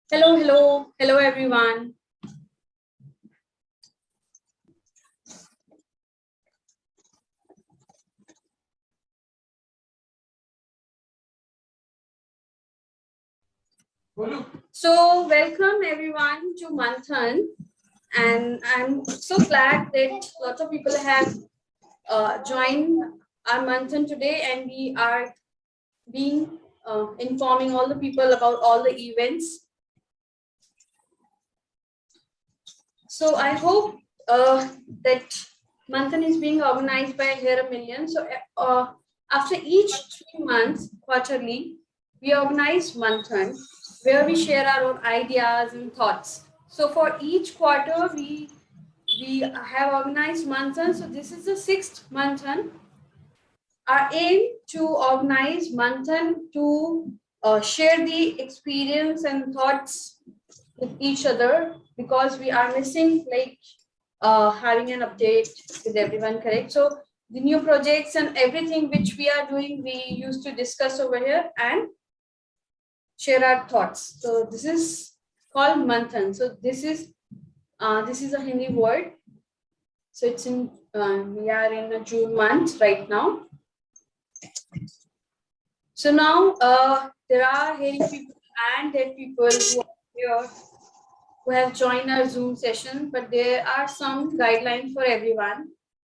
Hello everyone. So welcome everyone to Manthan, and I'm so glad that lots of people have joined our Manthan today, and we are being informing all the people about all the events. So I hope that Manthan is being organized by Here a Million. So after each 3 months, quarterly, we organize Manthan, where we share our own ideas and thoughts. So for each quarter, we have organized Manthan. So this is the sixth Manthan. Our aim to organize Manthan to share the experience and thoughts with each other, because we are missing like having an update with everyone, correct? So the new projects and everything which we are doing, we used to discuss over here and share our thoughts. So this is called Manthan. So this is a Hindi word. So it's in we are in a June month right now. So now there are hearing people and deaf people who are here, who have joined our Zoom session, but there are some guidelines for everyone.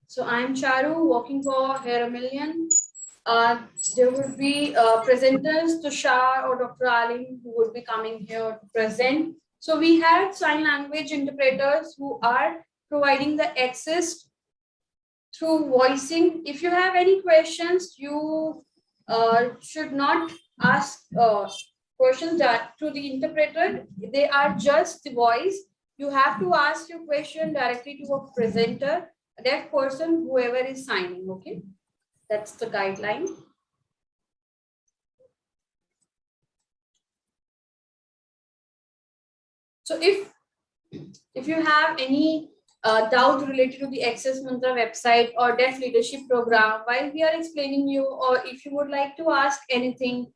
So I'm Charu, working for Hair a Million. There would be presenters, Tushar or Dr. Alim, who would be coming here to present. So we have sign language interpreters who are providing the access through voicing. If you have any questions, you should not ask questions that to the interpreter. They are just the voice. You have to ask your question directly to a presenter, that person, whoever is signing. Okay, that's the guideline. So if you have any doubt related to the Access Mantra website or Deaf Leadership Program while we are explaining you, or if you would like to ask anything,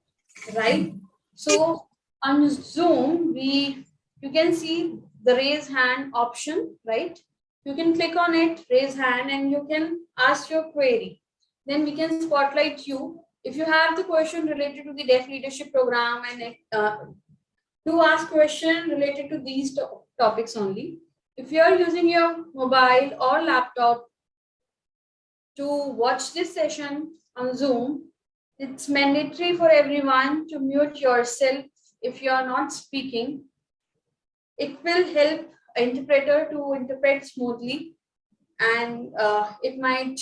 right? So on Zoom, you can see the raise hand option, right? You can click on it, raise hand, and you can ask your query. Then we can spotlight you. If you have the question related to the Deaf Leadership Program and to ask question related to these topics only. If you are using your mobile or laptop to watch this session on Zoom, it's mandatory for everyone to mute yourself if you are not speaking. It will help an interpreter to interpret smoothly, and it might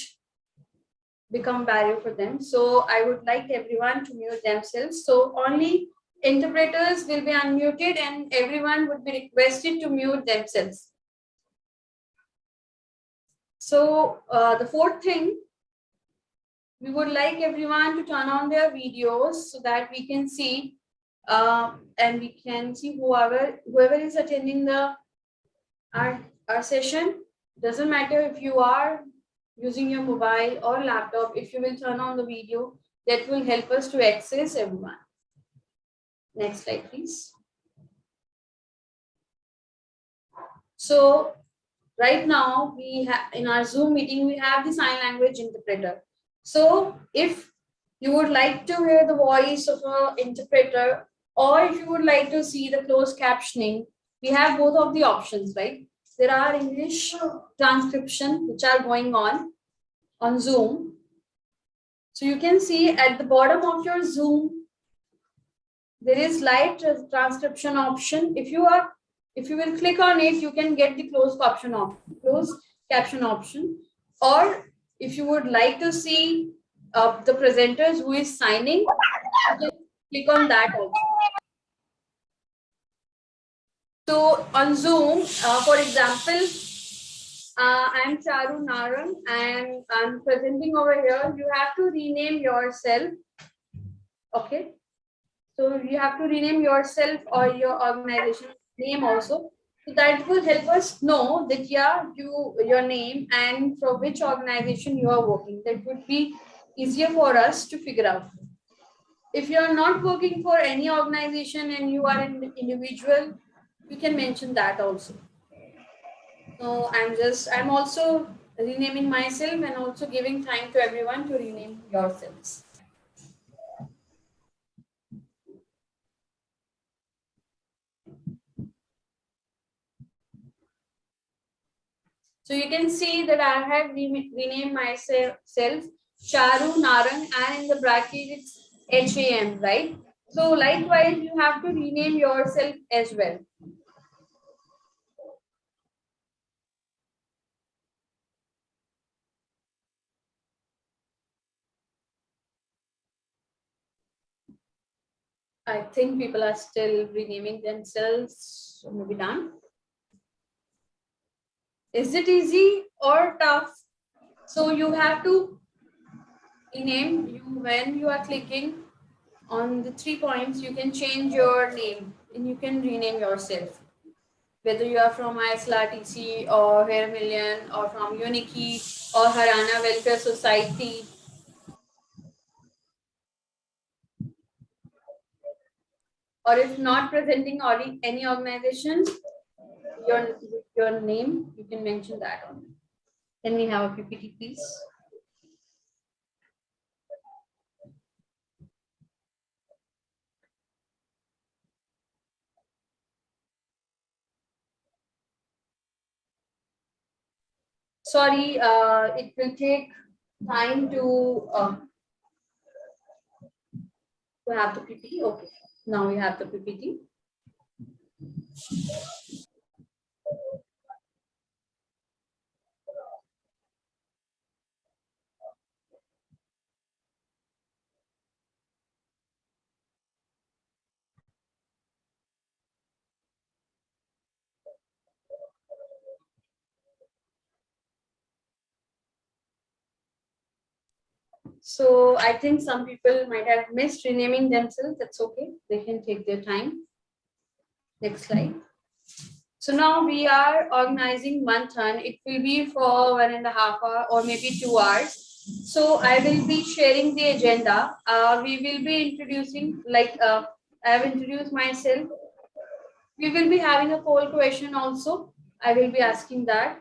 become barrier for them. So I would like everyone to mute themselves. So only interpreters will be unmuted and everyone would be requested to mute themselves. So the fourth thing, we would like everyone to turn on their videos so that we can see and we can see whoever is attending our session. Doesn't matter if you are using your mobile or laptop. If you will turn on the video, that will help us to access everyone. Next slide, please. So right now we have in our Zoom meeting, we have the sign language interpreter. So if you would like to hear the voice of an interpreter, or if you would like to see the closed captioning, we have both of the options, right? There are English transcription which are going on Zoom. So you can see at the bottom of your Zoom, there is live transcription option. If you will click on it, you can get the closed caption option. Or if you would like to see the presenters who is signing, you can click on that also. So on Zoom, for example, I'm Charu Naran and I'm presenting over here. You have to rename yourself. Okay. So you have to rename yourself or your organization name also. So that will help us know that your name and for which organization you are working. That would be easier for us to figure out. If you are not working for any organization and you are an individual, you can mention that also. So I'm also renaming myself and also giving time to everyone to rename yourselves. So you can see that I have renamed myself Charu Narang, and in the bracket it's HAM, right? So likewise, you have to rename yourself as well. I think people are still renaming themselves. So maybe done. Is it easy or tough? So you have to rename you when you are clicking on the 3 points. You can change your name and you can rename yourself. Whether you are from ISLRTC or Hair Million or from Uniki or Harana Welfare Society, or if not presenting any organization, your your name, you can mention that on. Can we have a PPT, please? Sorry, it will take time to have the PPT. Okay, now we have the PPT. So I think some people might have missed renaming themselves. That's okay. They can take their time. Next slide. So now we are organizing Manthan. It will be for 1.5 hours or maybe 2 hours. So I will be sharing the agenda. We will be introducing, I have introduced myself. We will be having a poll question also. I will be asking that.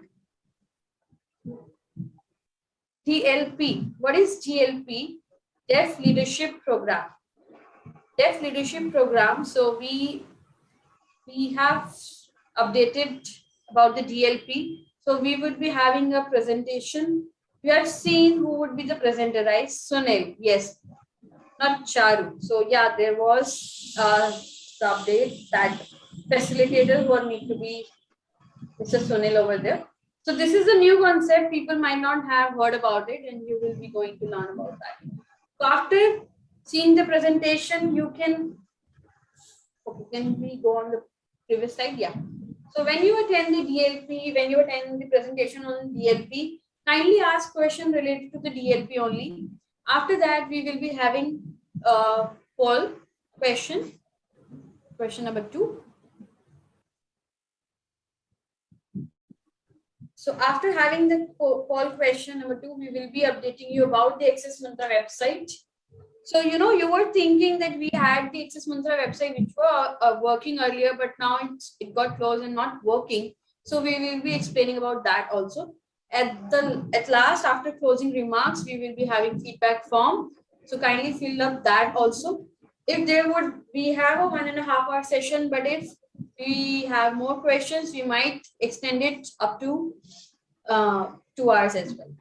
DLP. What is DLP? Deaf Leadership Program. Deaf Leadership Program. So we have updated about the DLP. So we would be having a presentation. We have seen who would be the presenter, right? Sunil, yes, not Charu. So yeah, there was the update that facilitators would need to be Mr. Sunil over there. So this is a new concept. People might not have heard about it, and you will be going to learn about that. So after seeing the presentation, you can. Okay, can we go on the previous slide? Yeah. So when you attend the DLP, when you attend the presentation on DLP, kindly ask question related to the DLP only. After that, we will be having a poll question, question number 2. So after having the poll question number 2, we will be updating you about the Access Mantra website. So, you were thinking that we had the Access Mantra website which were working earlier, but now it got closed and not working. So we will be explaining about that also. At last, after closing remarks, we will be having feedback form. So kindly fill up that also. If we have a 1.5 hour session, but if we have more questions, we might extend it up to 2 hours as well.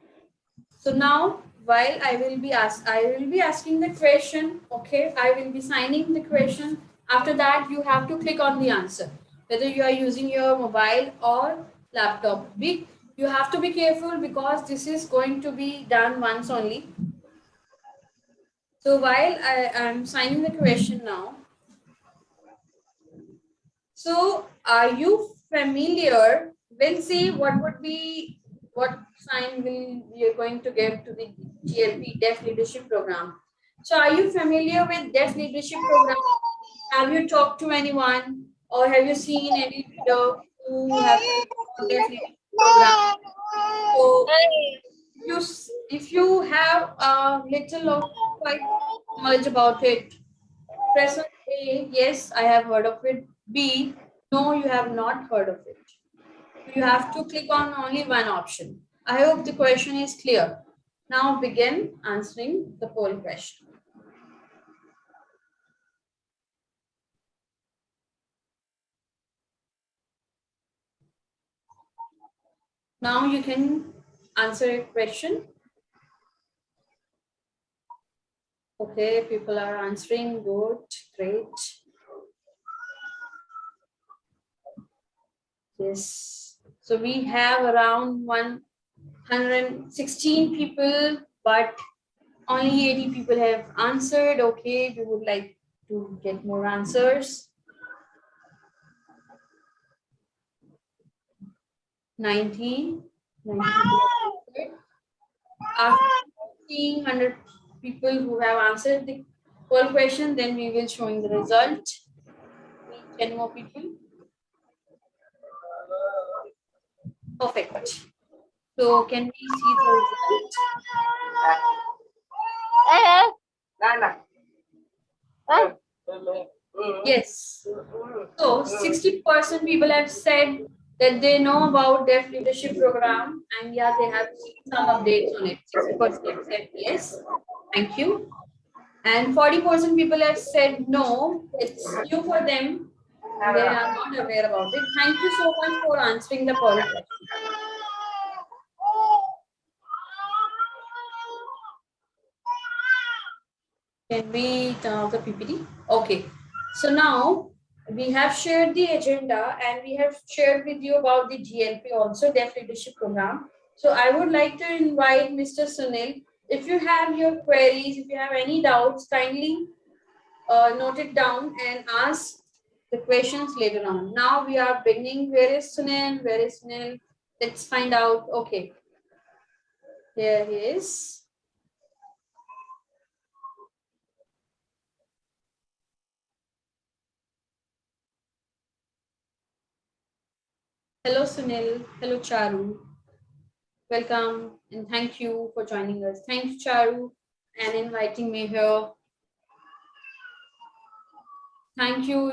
So now, while I will be asking the question. Okay, I will be signing the question. After that, you have to click on the answer, whether you are using your mobile or laptop. You have to be careful because this is going to be done once only. So while I am signing the question now. So are you familiar? We'll see what sign we are going to give to the GLP Deaf Leadership Program. So are you familiar with Deaf Leadership Program? Have you talked to anyone or have you seen any leader who have Deaf Leadership Program? So if you have a little of quite knowledge about it, Press on A, yes, I have heard of it. B, no, you have not heard of it. You have to click on only one option. I hope the question is clear. Now begin answering the poll question. Now you can answer a question. Okay, people are answering. Good, great. Yes. So we have around 116 people, but only 80 people have answered. Okay, we would like to get more answers. 19. 19. After seeing 100 people who have answered the poll question, then we will showing the result. 10 more people. Perfect. So can we see the result? Yes. So 60% people have said that they know about Deaf Leadership Program, and yeah, they have seen some updates on it. 60% have said yes. Thank you. And 40% people have said no, it's new for them. They are not aware about it. Thank you so much for answering the poll question. Can we turn off the PPT? Okay. So now we have shared the agenda and we have shared with you about the GLP also, Deaf Leadership Program. So I would like to invite Mr. Sunil. If you have your queries, if you have any doubts, kindly note it down and ask the questions later on. Now we are beginning. Where is Sunil? Where is Sunil? Let's find out. Okay. Here he is. Hello, Sunil. Hello, Charu. Welcome and thank you for joining us. Thanks, Charu, and inviting me here. Thank you.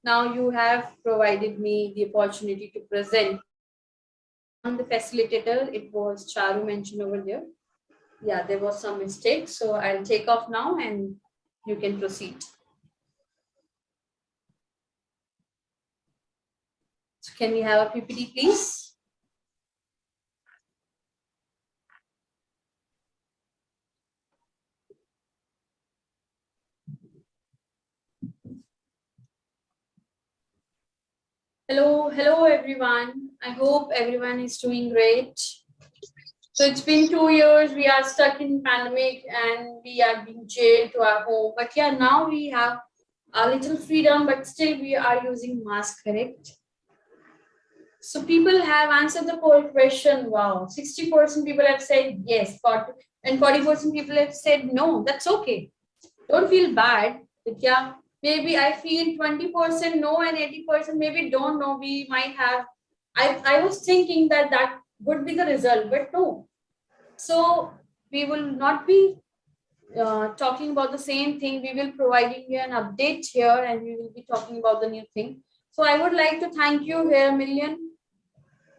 Now you have provided me the opportunity to present. On the facilitator, it was Charu mentioned over there. Yeah, there was some mistake. So I'll take off now and you can proceed. So can we have a PPT, please? Hello everyone. I hope everyone is doing great. So it's been 2 years, we are stuck in pandemic and we are being jailed to our home. But yeah, now we have a little freedom, but still we are using mask, correct? So people have answered the poll question. Wow, 60% people have said yes, and 40% people have said no. That's okay. Don't feel bad. But yeah, maybe I feel 20% no and 80% maybe don't know. We might have. I was thinking that would be the result, but no. So we will not be talking about the same thing. We will providing you an update here and we will be talking about the new thing. So I would like to thank you here, Million,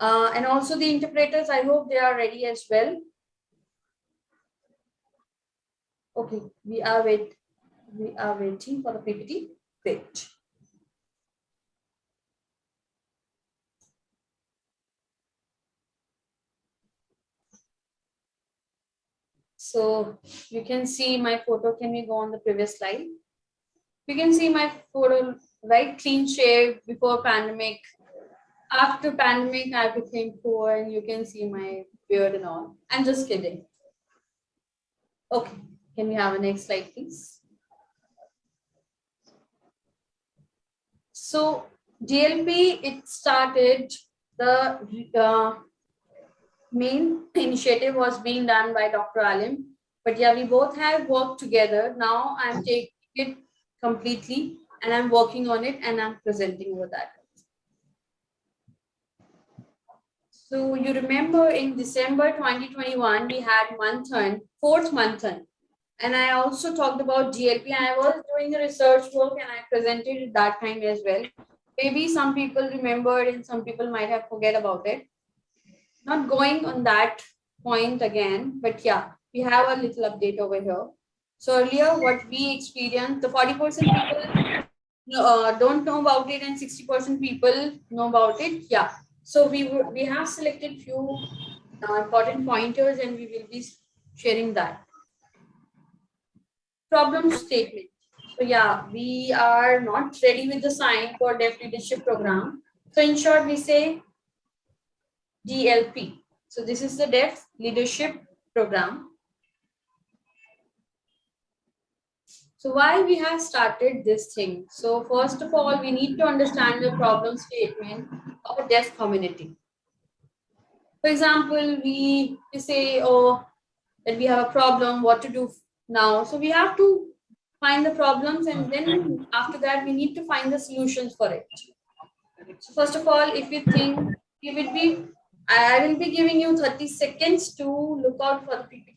and also the interpreters. I hope they are ready as well. Okay, we are waiting for the PPT. Great. So you can see my photo. Can we go on the previous slide? You can see my photo, right? Clean shave before pandemic. After pandemic, I became poor and you can see my beard and all. I'm just kidding. Okay, can we have a next slide, please? So DLP, it started, the main initiative was being done by Dr. Alim. But yeah, we both have worked together. Now I'm taking it completely and I'm working on it and I'm presenting over that. So you remember in December 2021, we had Manthan, fourth Manthan. And I also talked about GLP. I was doing the research work and I presented it that time as well. Maybe some people remembered and some people might have forget about it. Not going on that point again, but yeah, we have a little update over here. So earlier, what we experienced, the 40% people don't know about it and 60% people know about it. Yeah. So we have selected few important pointers and we will be sharing that. Problem statement. So yeah, we are not ready with the sign for deaf leadership program. So in short, we say DLP. So this is the deaf leadership program. So why we have started this thing? So first of all, we need to understand the problem statement of a deaf community. For example, we say, oh, that we have a problem, what to do now. So we have to find the problems and then after that we need to find the solutions for it. So first of all, if you think you will be, I will be giving you 30 seconds to look out for the PPT.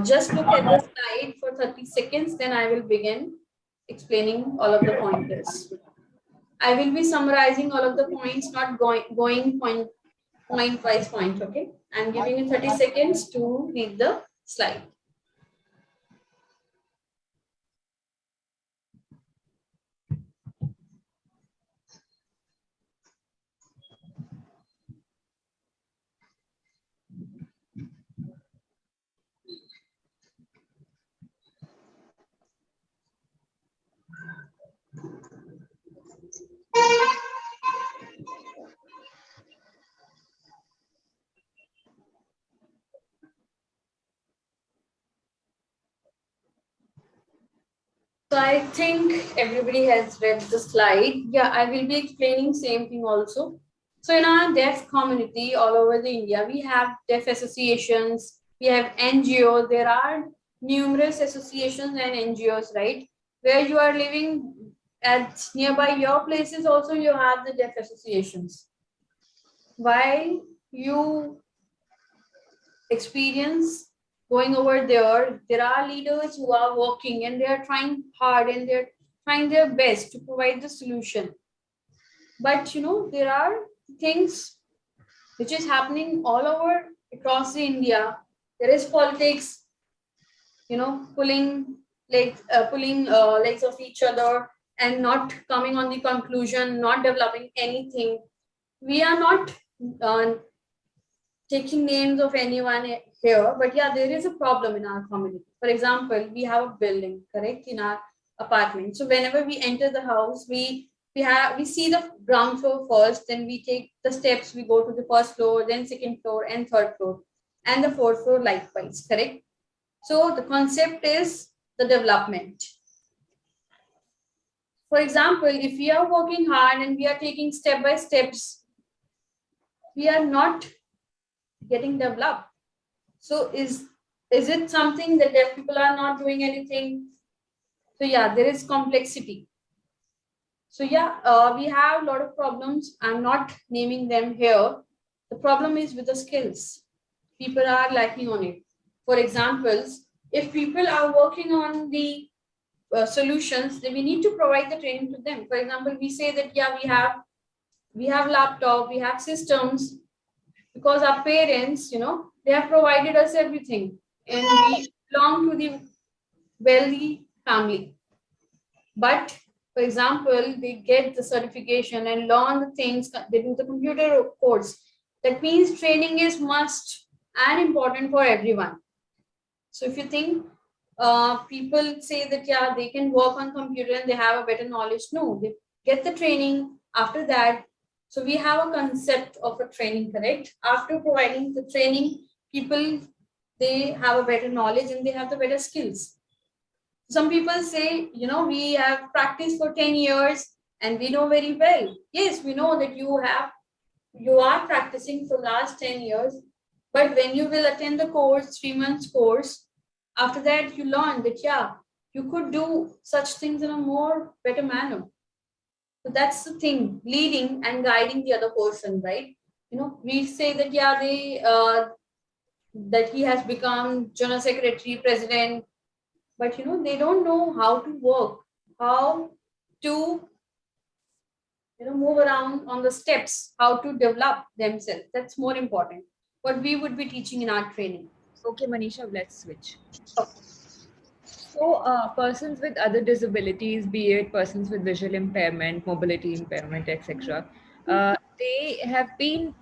Just look at the slide for 30 seconds, then I will begin explaining all of the pointers. I will be summarizing all of the points, not going point by point, okay? I'm giving you 30 seconds to read the slide. So I think everybody has read the slide. Yeah, I will be explaining same thing also. So in our deaf community all over the India, we have deaf associations, we have NGOs. There are numerous associations and NGOs, right? Where you are living at nearby your places, also you have the deaf associations. While you experience going over there are leaders who are working and they are trying hard and they're trying their best to provide the solution. But there are things which is happening all over across the India. There is politics, pulling legs of each other and not coming on the conclusion, not developing anything. We are not uh, taking names of anyone here, but yeah, there is a problem in our community. For example, we have a building, correct, in our apartment. So whenever we enter the house, we see the ground floor first, then we take the steps, we go to the first floor, then second floor, and third floor, and the fourth floor likewise, correct? So the concept is the development. For example, if we are working hard and we are taking step by steps, we are not getting developed. So is it something that deaf people are not doing anything? So yeah, there is complexity. So yeah, we have a lot of problems. I'm not naming them here. The problem is with the skills. People are lacking on it. For examples, if people are working on the solutions, then we need to provide the training to them. For example, we say that yeah, we have laptop, we have systems, because our parents, they have provided us everything, and we belong to the wealthy family. But for example, they get the certification and learn the things, they do the computer course. That means training is must and important for everyone. So if you think people say that yeah, they can work on computer and they have a better knowledge, no, they get the training after that. So we have a concept of a training, correct? After providing the training, people, they have a better knowledge and they have the better skills. Some people say, we have practiced for 10 years and we know very well. Yes, we know that you are practicing for last 10 years, but when you will attend the course, 3 months course, after that you learn that yeah, you could do such things in a more better manner. So that's the thing, leading and guiding the other person, right? We say that yeah, that he has become general secretary, president, but they don't know how to work, how to move around on the steps, how to develop themselves. That's more important. What we would be teaching in our training. Okay, Manisha, let's switch. Okay. So, persons with other disabilities, be it persons with visual impairment, mobility impairment, etc., they have been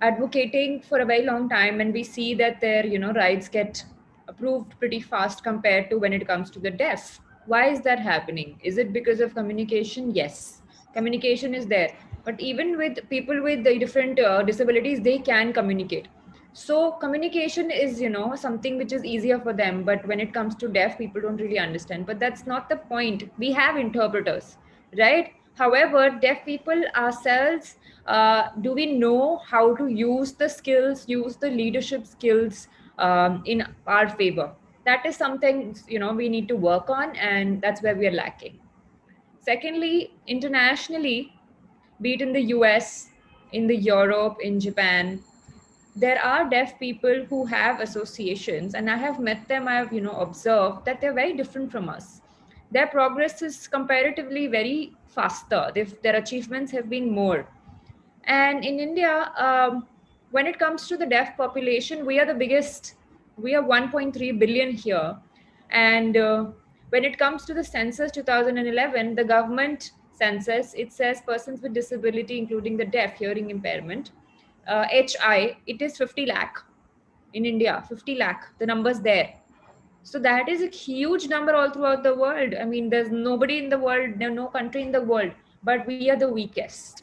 advocating for a very long time, and we see that their rights get approved pretty fast compared to when it comes to the deaf. Why is that happening? Is it because of communication? Yes, communication is there, but even with people with the different disabilities, they can communicate. So communication is something which is easier for them, but when it comes to deaf, people don't really understand. But that's not the point. We have interpreters, right? However, deaf people ourselves, do we know how to use the skills, use the leadership skills in our favor? That is something we need to work on, and that's where we are lacking. Secondly, internationally, be it in the US, in the Europe, in Japan, there are deaf people who have associations, and I have met them. I have observed that they're very different from us. Their progress is comparatively very faster. Their achievements have been more. And in India, when it comes to the deaf population, we are the biggest. We are 1.3 billion here. And when it comes to the census 2011, the government census, it says persons with disability, including the deaf, hearing impairment, HI, it is 50 lakh in India, 50 lakh, the number's there. So that is a huge number all throughout the world. I mean, there's nobody in the world, no country in the world, but we are the weakest.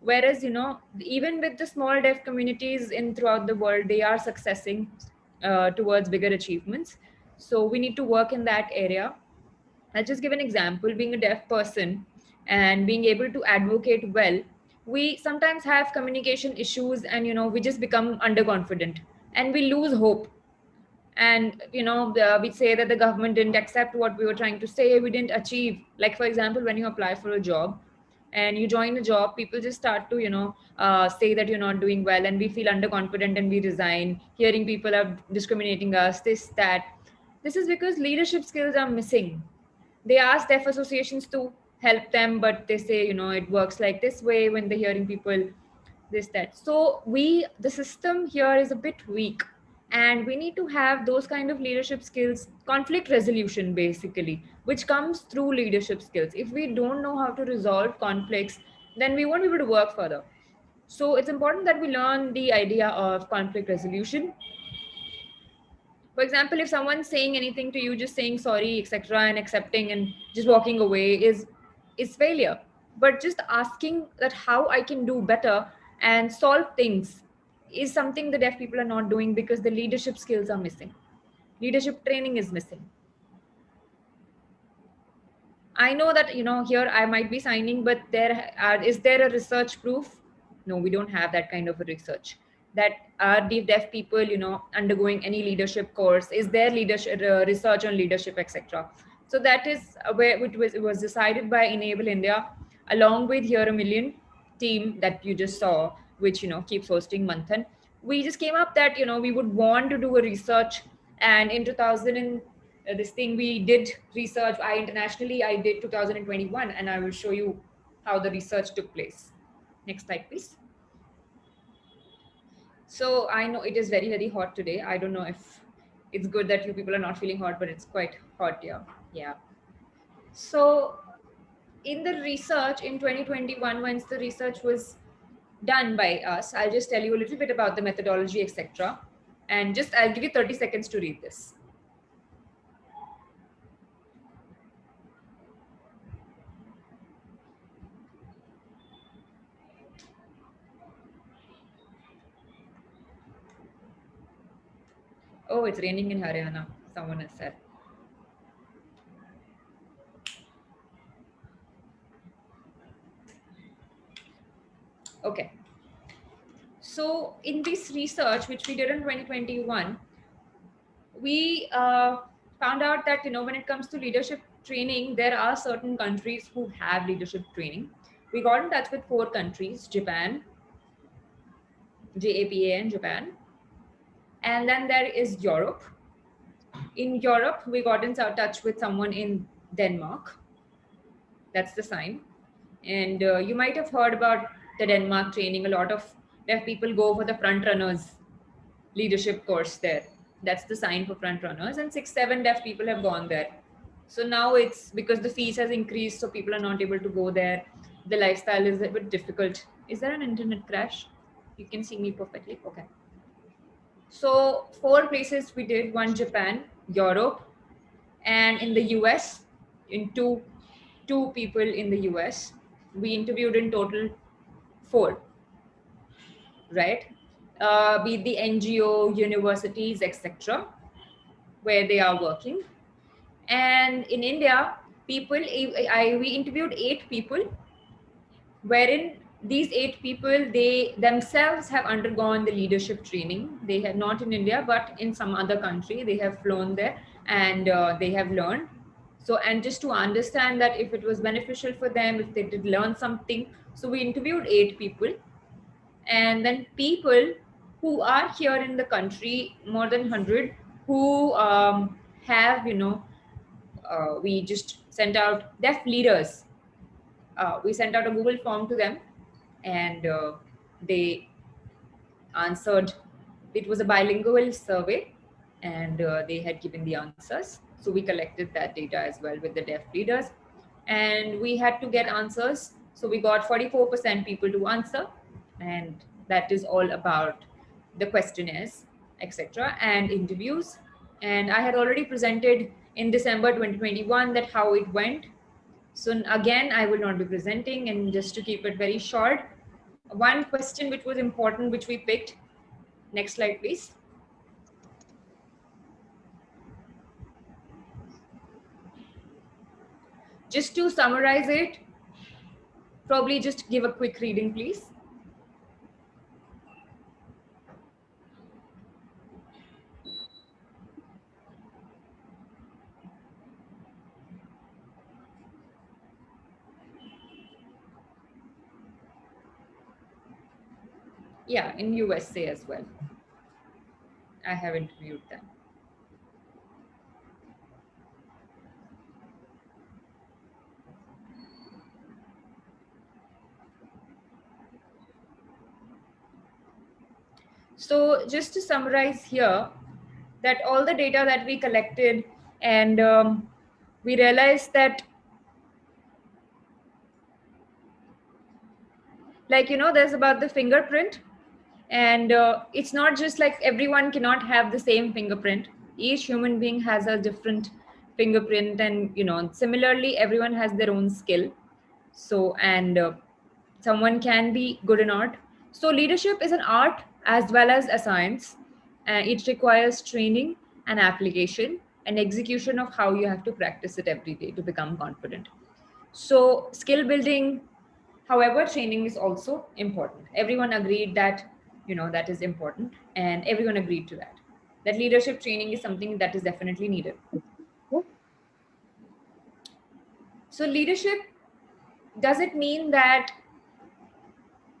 Whereas even with the small deaf communities in throughout the world, they are successing towards bigger achievements. So we need to work in that area. I'll just give an example. Being a deaf person and being able to advocate well, we sometimes have communication issues, and we just become underconfident and we lose hope. And we say that the government didn't accept what we were trying to say, we didn't achieve. Like for example, when you apply for a job and you join a job, people just start to say that you're not doing well, and we feel underconfident and we resign, hearing people are discriminating us, this that. This is because leadership skills are missing. They ask deaf associations to help them, but they say it works like this way when they're hearing people, this that. So the system here is a bit weak, and we need to have those kind of leadership skills, conflict resolution basically, which comes through leadership skills. If we don't know how to resolve conflicts, then we won't be able to work further. So it's important that we learn the idea of conflict resolution. For example, if someone's saying anything to you, just saying sorry, etc., and accepting and just walking away is failure. But just asking that how I can do better and solve things is something the deaf people are not doing, because the leadership skills are missing. Leadership training is missing. I know that here I might be signing, but is there a research proof? No, we don't have that kind of a research. That are the deaf people undergoing any leadership course? Is there leadership research on leadership, etc.? So that is where it was decided by Enable India, along with Here a Million team that you just saw, which keeps hosting Manthan. We just came up that we would want to do a research, and in 2000 this thing we did research. I did 2021, and I will show you how the research took place. Next slide, please. So I know it is very, very hot today. I don't know if it's good that you people are not feeling hot, but it's quite hot here. Yeah. So in the research in 2021, once the research was done by us, I'll just tell you a little bit about the methodology, etc. And just I'll give you 30 seconds to read this. Oh, it's raining in Haryana, someone has said. Okay. So in this research, which we did in 2021, we found out that when it comes to leadership training, there are certain countries who have leadership training. We got in touch with 4 countries: Japan, JAPAN, Japan, And then there is Europe. In Europe, we got in touch with someone in Denmark. That's the sign. And you might have heard about the Denmark training. A lot of deaf people go for the front runners leadership course there. That's the sign for front runners. And 6, 7 deaf people have gone there. So now it's because the fees has increased, so people are not able to go there. The lifestyle is a bit difficult. Is there an internet crash? You can see me perfectly. Okay. So 4 places we did: one Japan, Europe, and in the US, in two people in the US. We interviewed in total 4, right? Be it the NGO, universities, etc., where they are working. And in India, we interviewed 8 people, wherein these 8 people, they themselves have undergone the leadership training. They have not in India, but in some other country. They have flown there and they have learned. So, and just to understand that if it was beneficial for them, if they did learn something. So we interviewed 8 people, and then people who are here in the country, more than 100, who have, we just sent out deaf leaders. We sent out a Google form to them, and they answered. It was a bilingual survey, and they had given the answers. So we collected that data as well with the deaf leaders, and we had to get answers. So we got 44% people to answer, and that is all about the questionnaires, etc., and interviews. And I had already presented in December 2021 that how it went. So again, I will not be presenting, and just to keep it very short, one question which was important, which we picked. Next slide, please. Just to summarize it, probably just give a quick reading, please. Yeah, in USA as well. I have interviewed them. So just to summarize here, that all the data that we collected, and we realized that, like, there's about the fingerprint, and it's not just like everyone cannot have the same fingerprint. Each human being has a different fingerprint, and similarly everyone has their own skill. So, and someone can be good in art. So leadership is an art as well as a science. It requires training and application and execution of how you have to practice it every day to become confident. So skill building, however, training is also important. Everyone agreed that that is important, and everyone agreed to that. That leadership training is something that is definitely needed. So leadership, does it mean that,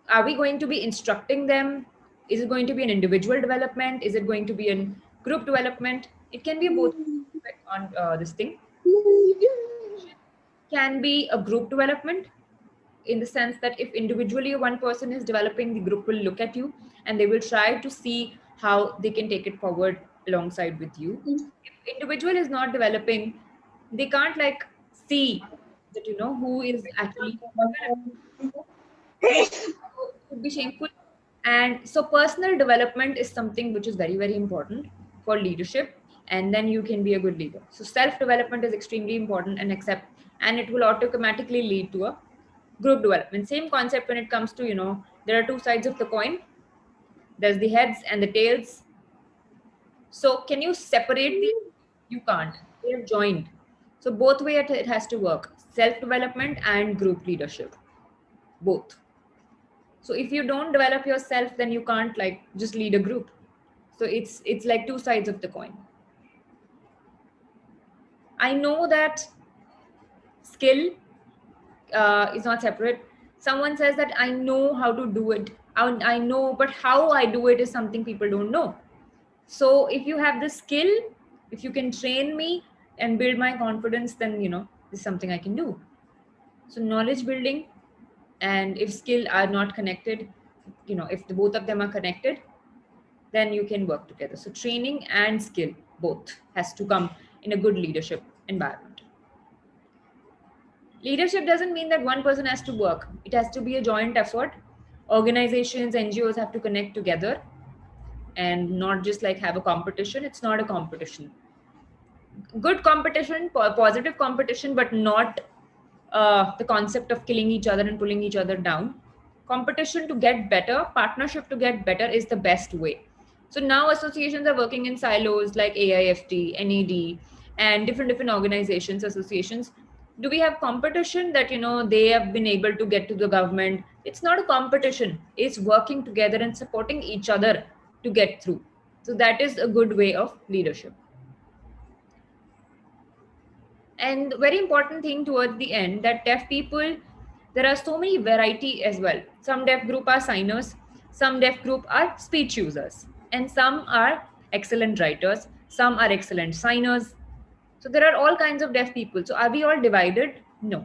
are we going to be instructing them? Is it going to be an individual development? Is it going to be a group development? It can be both on this thing. Can be a group development, in the sense that if individually one person is developing, the group will look at you and they will try to see how they can take it forward alongside with you. If individual is not developing, they can't like see that who is actually could be shameful. And so personal development is something which is very, very important for leadership, and then you can be a good leader. So self development is extremely important, and it will automatically lead to a group development. Same concept when it comes to, there are 2 sides of the coin. There's the heads and the tails. So can you separate these? You can't. They have joined. So both way it has to work. Self development and group leadership, both. So if you don't develop yourself, then you can't like just lead a group. So it's like 2 sides of the coin. I know that skill is not separate. Someone says that I know how to do it. I know, but how I do it is something people don't know. So if you have the skill, if you can train me and build my confidence, then this is something I can do. So knowledge building and if skill are not connected, if the both of them are connected, then you can work together. So training and skill both has to come in a good leadership environment. Leadership doesn't mean that one person has to work. It has to be a joint effort. Organizations, NGOs have to connect together and not just like have a competition. It's not a competition. Good competition, positive competition, but not the concept of killing each other and pulling each other down. Competition to get better, partnership to get better is the best way. So now associations are working in silos like AIFT, NED, and different organizations, associations. Do we have competition that they have been able to get to the government? It's not a competition. It's working together and supporting each other to get through. So that is a good way of leadership. And very important thing towards the end, that deaf people, there are so many variety as well. Some deaf group are signers, some deaf group are speech users, and some are excellent writers, some are excellent signers. So there are all kinds of deaf people. So are we all divided? No,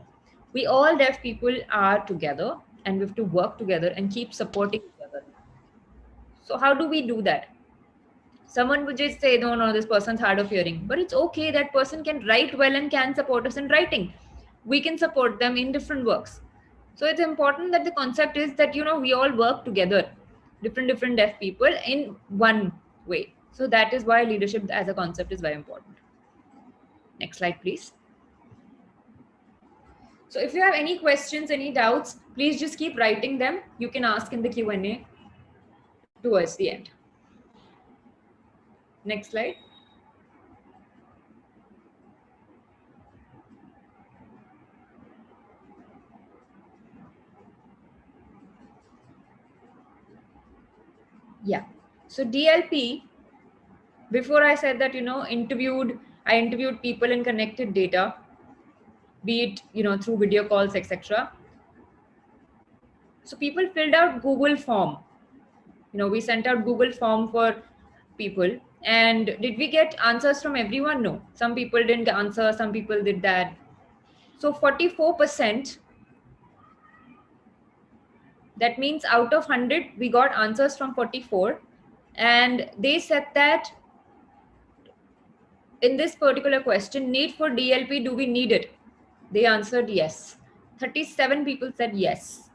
we all deaf people are together, and we have to work together and keep supporting each other. So how do we do that? Someone would just say, no, no, this person's hard of hearing, but it's okay. That person can write well and can support us in writing. We can support them in different works. So it's important that the concept is that we all work together, different deaf people in one way. So that is why leadership as a concept is very important. Next slide, please. So if you have any questions, any doubts, please just keep writing them. You can ask in the Q&A towards the end. Next slide. Yeah. So DLP, before I said that I interviewed people and connected data, be it through video calls, etc. So people filled out Google form. We sent out Google form for people. And did we get answers from everyone? No, some people didn't answer, some people did that. So 44%, that means out of 100 we got answers from 44. And they said that in this particular question, need for DLP, do we need it? They answered yes. 37 people said yes,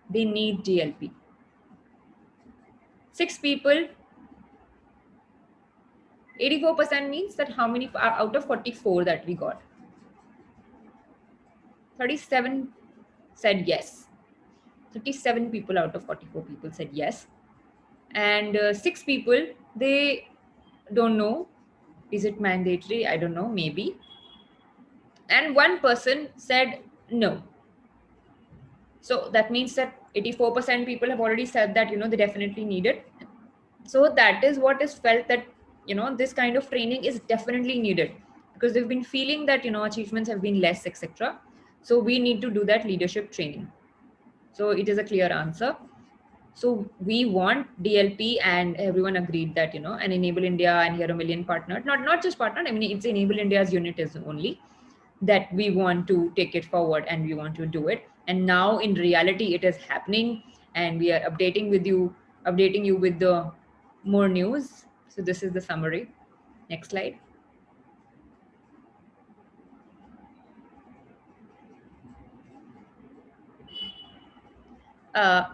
they need DLP. 6 people, 84% means that how many out of 44 that we got? 37 said yes. 37 people out of 44 people said yes. And 6 people, they don't know. Is it mandatory? I don't know, maybe. And 1 person said no. So that means that 84% people have already said that they definitely need it. So that is what is felt, that this kind of training is definitely needed, because they've been feeling that achievements have been less, etc. So we need to do that leadership training. So it is a clear answer. So we want DLP, and everyone agreed that and Enable India and Hero Million partner, not just partner, I mean it's Enable India's unit is only that we want to take it forward and we want to do it. And now in reality it is happening, and we are updating you with the more news. So this is the summary. Next slide.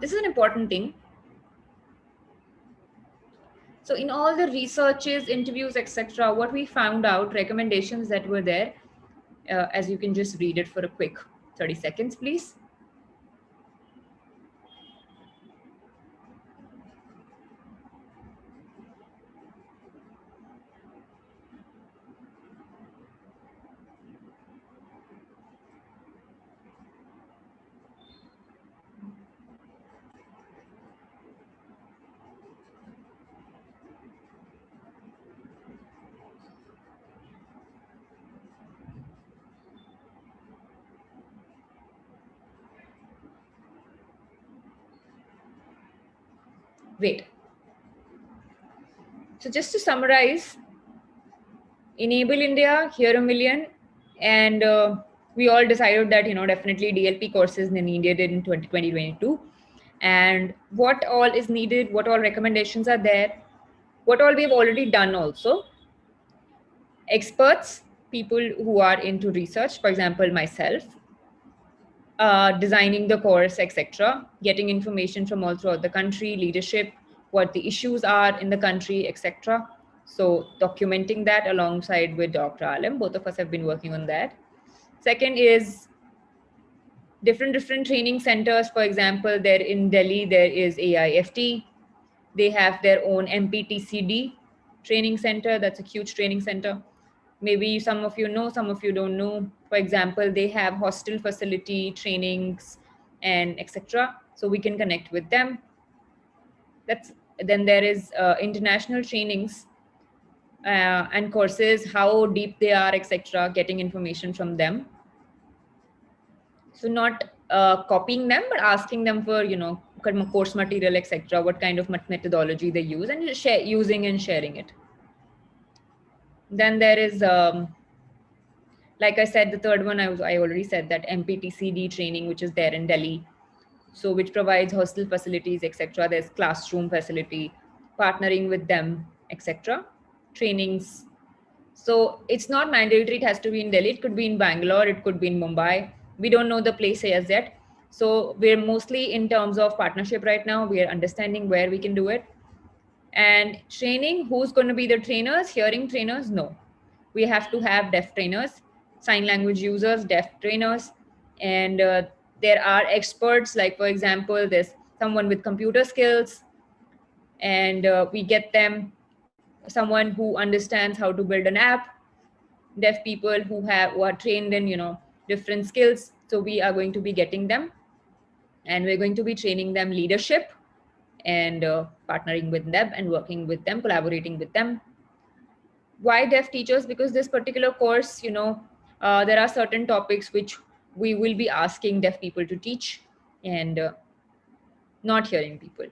This is an important thing. So in all the researches, interviews, etc., what we found out, recommendations that were there, as you can just read it for a quick 30 seconds, please. Wait. So just to summarize, Enable India, Here a Million, and we all decided that, definitely DLP courses in India did in 2022. And what all is needed, what all recommendations are there, what all we've already done also. Experts, people who are into research, for example, myself, designing the course, etc., getting information from all throughout the country, leadership, what the issues are in the country, etc. So documenting that alongside with Dr. Alim, both of us have been working on that. Second is different training centers. For example, there in Delhi, there is AIFT. They have their own MPTCD training center. That's a huge training center. Maybe some of you know, some of you don't know. For example, they have hostel facility trainings and etc. So we can connect with them. That's Then there is international trainings and courses, how deep they are, etc. Getting information from them. So not copying them, but asking them for kind of course material, etc. What kind of methodology they use, and using and sharing it. Then there is like I said, the third one, I already said that MPTCD training, which is there in Delhi, so which provides hostel facilities, etc. There's classroom facility, partnering with them, etc. Trainings. So it's not mandatory; it has to be in Delhi. It could be in Bangalore. It could be in Mumbai. We don't know the place as yet. So we're mostly in terms of partnership right now. We are understanding where we can do it. And training, who's going to be the trainers? Hearing trainers? No. We have to have deaf trainers, sign language users, deaf trainers. And there are experts, like, for example, there's someone with computer skills, and we get them, someone who understands how to build an app, deaf people who are trained in different skills. So we are going to be getting them, and we're going to be training them leadership, and partnering with them and working with them, collaborating with them. Why deaf teachers? Because this particular course, there are certain topics which we will be asking deaf people to teach, and not hearing people.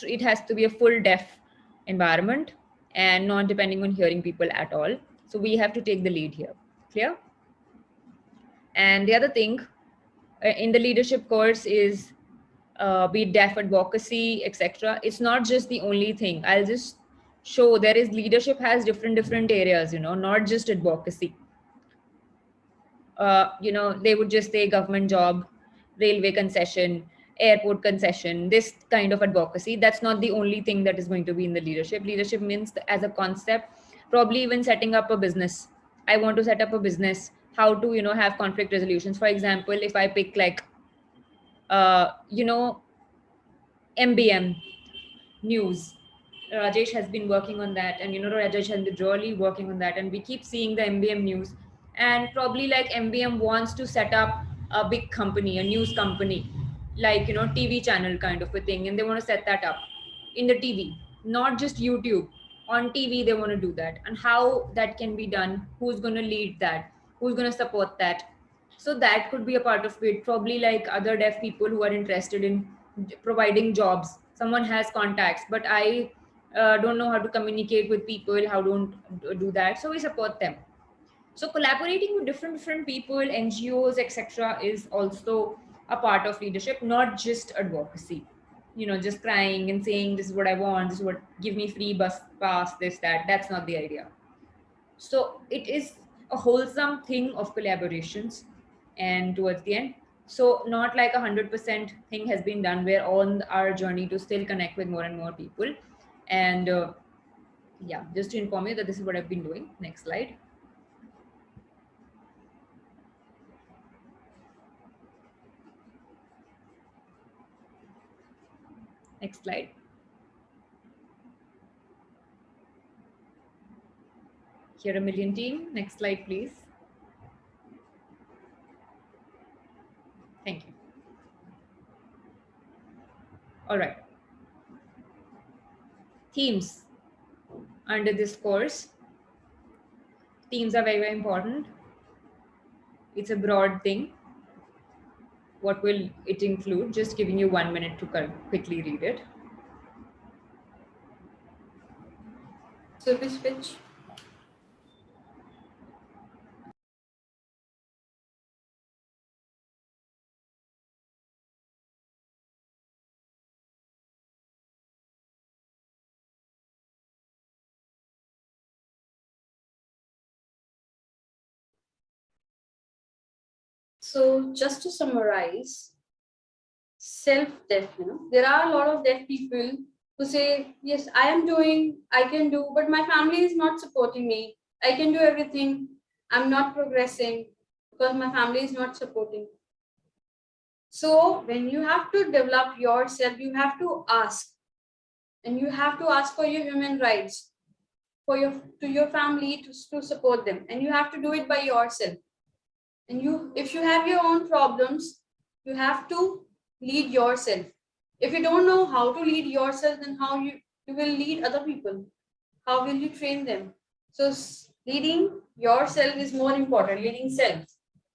It has to be a full deaf environment and not depending on hearing people at all. So we have to take the lead here. Clear? And the other thing in the leadership course is be it deaf advocacy, etc. It's not just the only thing. I'll just show there is leadership has different areas, not just advocacy. They would just say government job, railway concession, airport concession, this kind of advocacy. That's not the only thing that is going to be in the leadership. Leadership means as a concept, probably even setting up a business. I want to set up a business, how to, have conflict resolutions. For example, if I pick like, uh, you know, MBM news. Rajesh has been working on that, and Rajesh has been really working on that, and we keep seeing the MBM news. And probably like MBM wants to set up a big company, a news company, like TV channel kind of a thing, and they want to set that up in the TV, not just YouTube. On TV, they want to do that, and how that can be done? Who's going to lead that? Who's going to support that? So that could be a part of it. Probably like other deaf people who are interested in providing jobs. Someone has contacts, but I don't know how to communicate with people, how don't do that. So we support them. So collaborating with different people, NGOs, etc., is also a part of leadership, not just advocacy. Just crying and saying this is what I want, this is what, give me free bus pass, this that. That's not the idea. So it is a wholesome thing of collaborations, and towards the end, so not like 100% thing has been done. We're on our journey to still connect with more and more people. And yeah, just to inform you that this is what I've been doing. Next slide. Next slide. Here a million team. Next slide, please. Thank you. All right. Themes under this course. Themes are very important. It's a broad thing. What will it include? Just giving you 1 minute to quickly read it. So we switch. So just to summarize, self-deaf, there are a lot of deaf people who say, yes, I am doing, I can do, but my family is not supporting me. I can do everything. I'm not progressing because my family is not supporting. So when you have to develop yourself, you have to ask, and you have to ask for your human rights, for your family to support them, and you have to do it by yourself. And if you have your own problems, you have to lead yourself. If you don't know how to lead yourself, then how you will lead other people? How will you train them? So leading yourself is more important, leading self.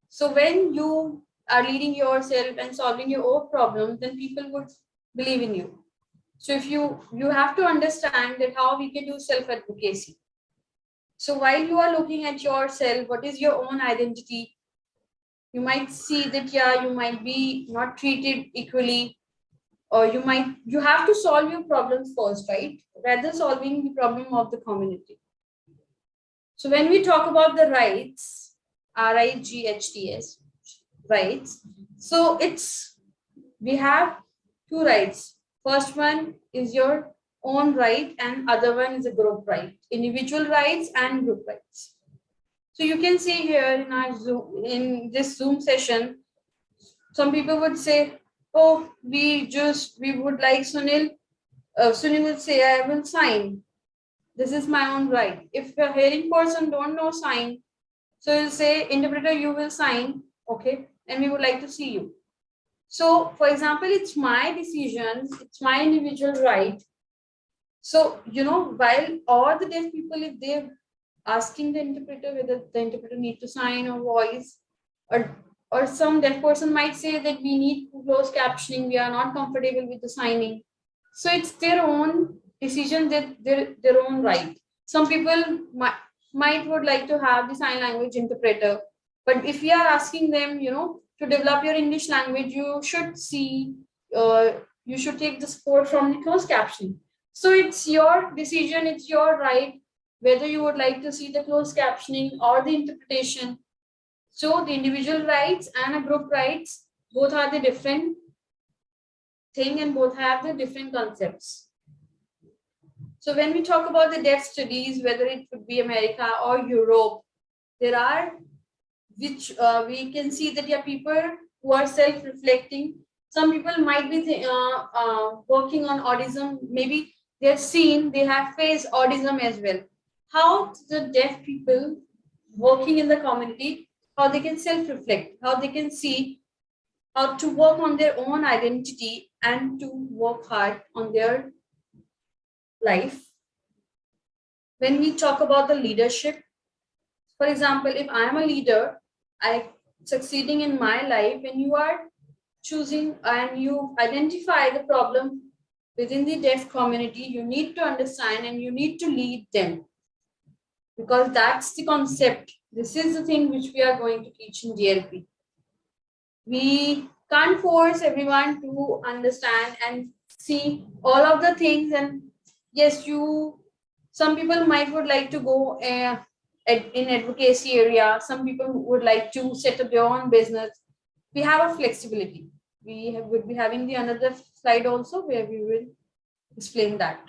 So when you are leading yourself and solving your own problems, then people would believe in you. So if you have to understand that how we can do self advocacy. So while you are looking at yourself, what is your own identity? You might see that, yeah, you might be not treated equally, or you have to solve your problems first, right, rather solving the problem of the community. So when we talk about the rights, rights, rights, so it's we have two rights. First one is your own right, and other one is a group right, individual rights and group rights. So you can see here in our Zoom, in this Zoom session, some people would say, "Oh, we would like Sunil." Sunil will say, "I will sign. This is my own right." If a hearing person don't know sign, so he'll say, "Interpreter, you will sign, okay, and we would like to see you." So, for example, it's my decision, it's my individual right. So, while all the deaf people, if they're asking the interpreter whether the interpreter need to sign or voice, or some deaf person might say that we need closed captioning, we are not comfortable with the signing. So it's their own decision, that their own right. Some people might would like to have the sign language interpreter, but if we are asking them, to develop your English language, you should see, uh, you should take the support from the closed captioning. So it's your decision, it's your right whether you would like to see the closed captioning or the interpretation. So the individual rights and a group rights, both are the different thing, and both have the different concepts. So when we talk about the deaf studies, whether it could be America or Europe, there are which we can see that, yeah, people who are self-reflecting. Some people might be working on autism. Maybe they've seen, they have faced autism as well. How the deaf people working in the community, how they can self-reflect, how they can see how to work on their own identity and to work hard on their life. When we talk about the leadership, for example, if I am a leader, I succeeding in my life, and you are choosing and you identify the problem within the deaf community, you need to understand and you need to lead them, because that's the concept. This is the thing which we are going to teach in DLP. We can't force everyone to understand and see all of the things. And yes, some people might would like to go in advocacy area, some people would like to set up their own business. We have a flexibility. Would be having the another slide also where we will explain that.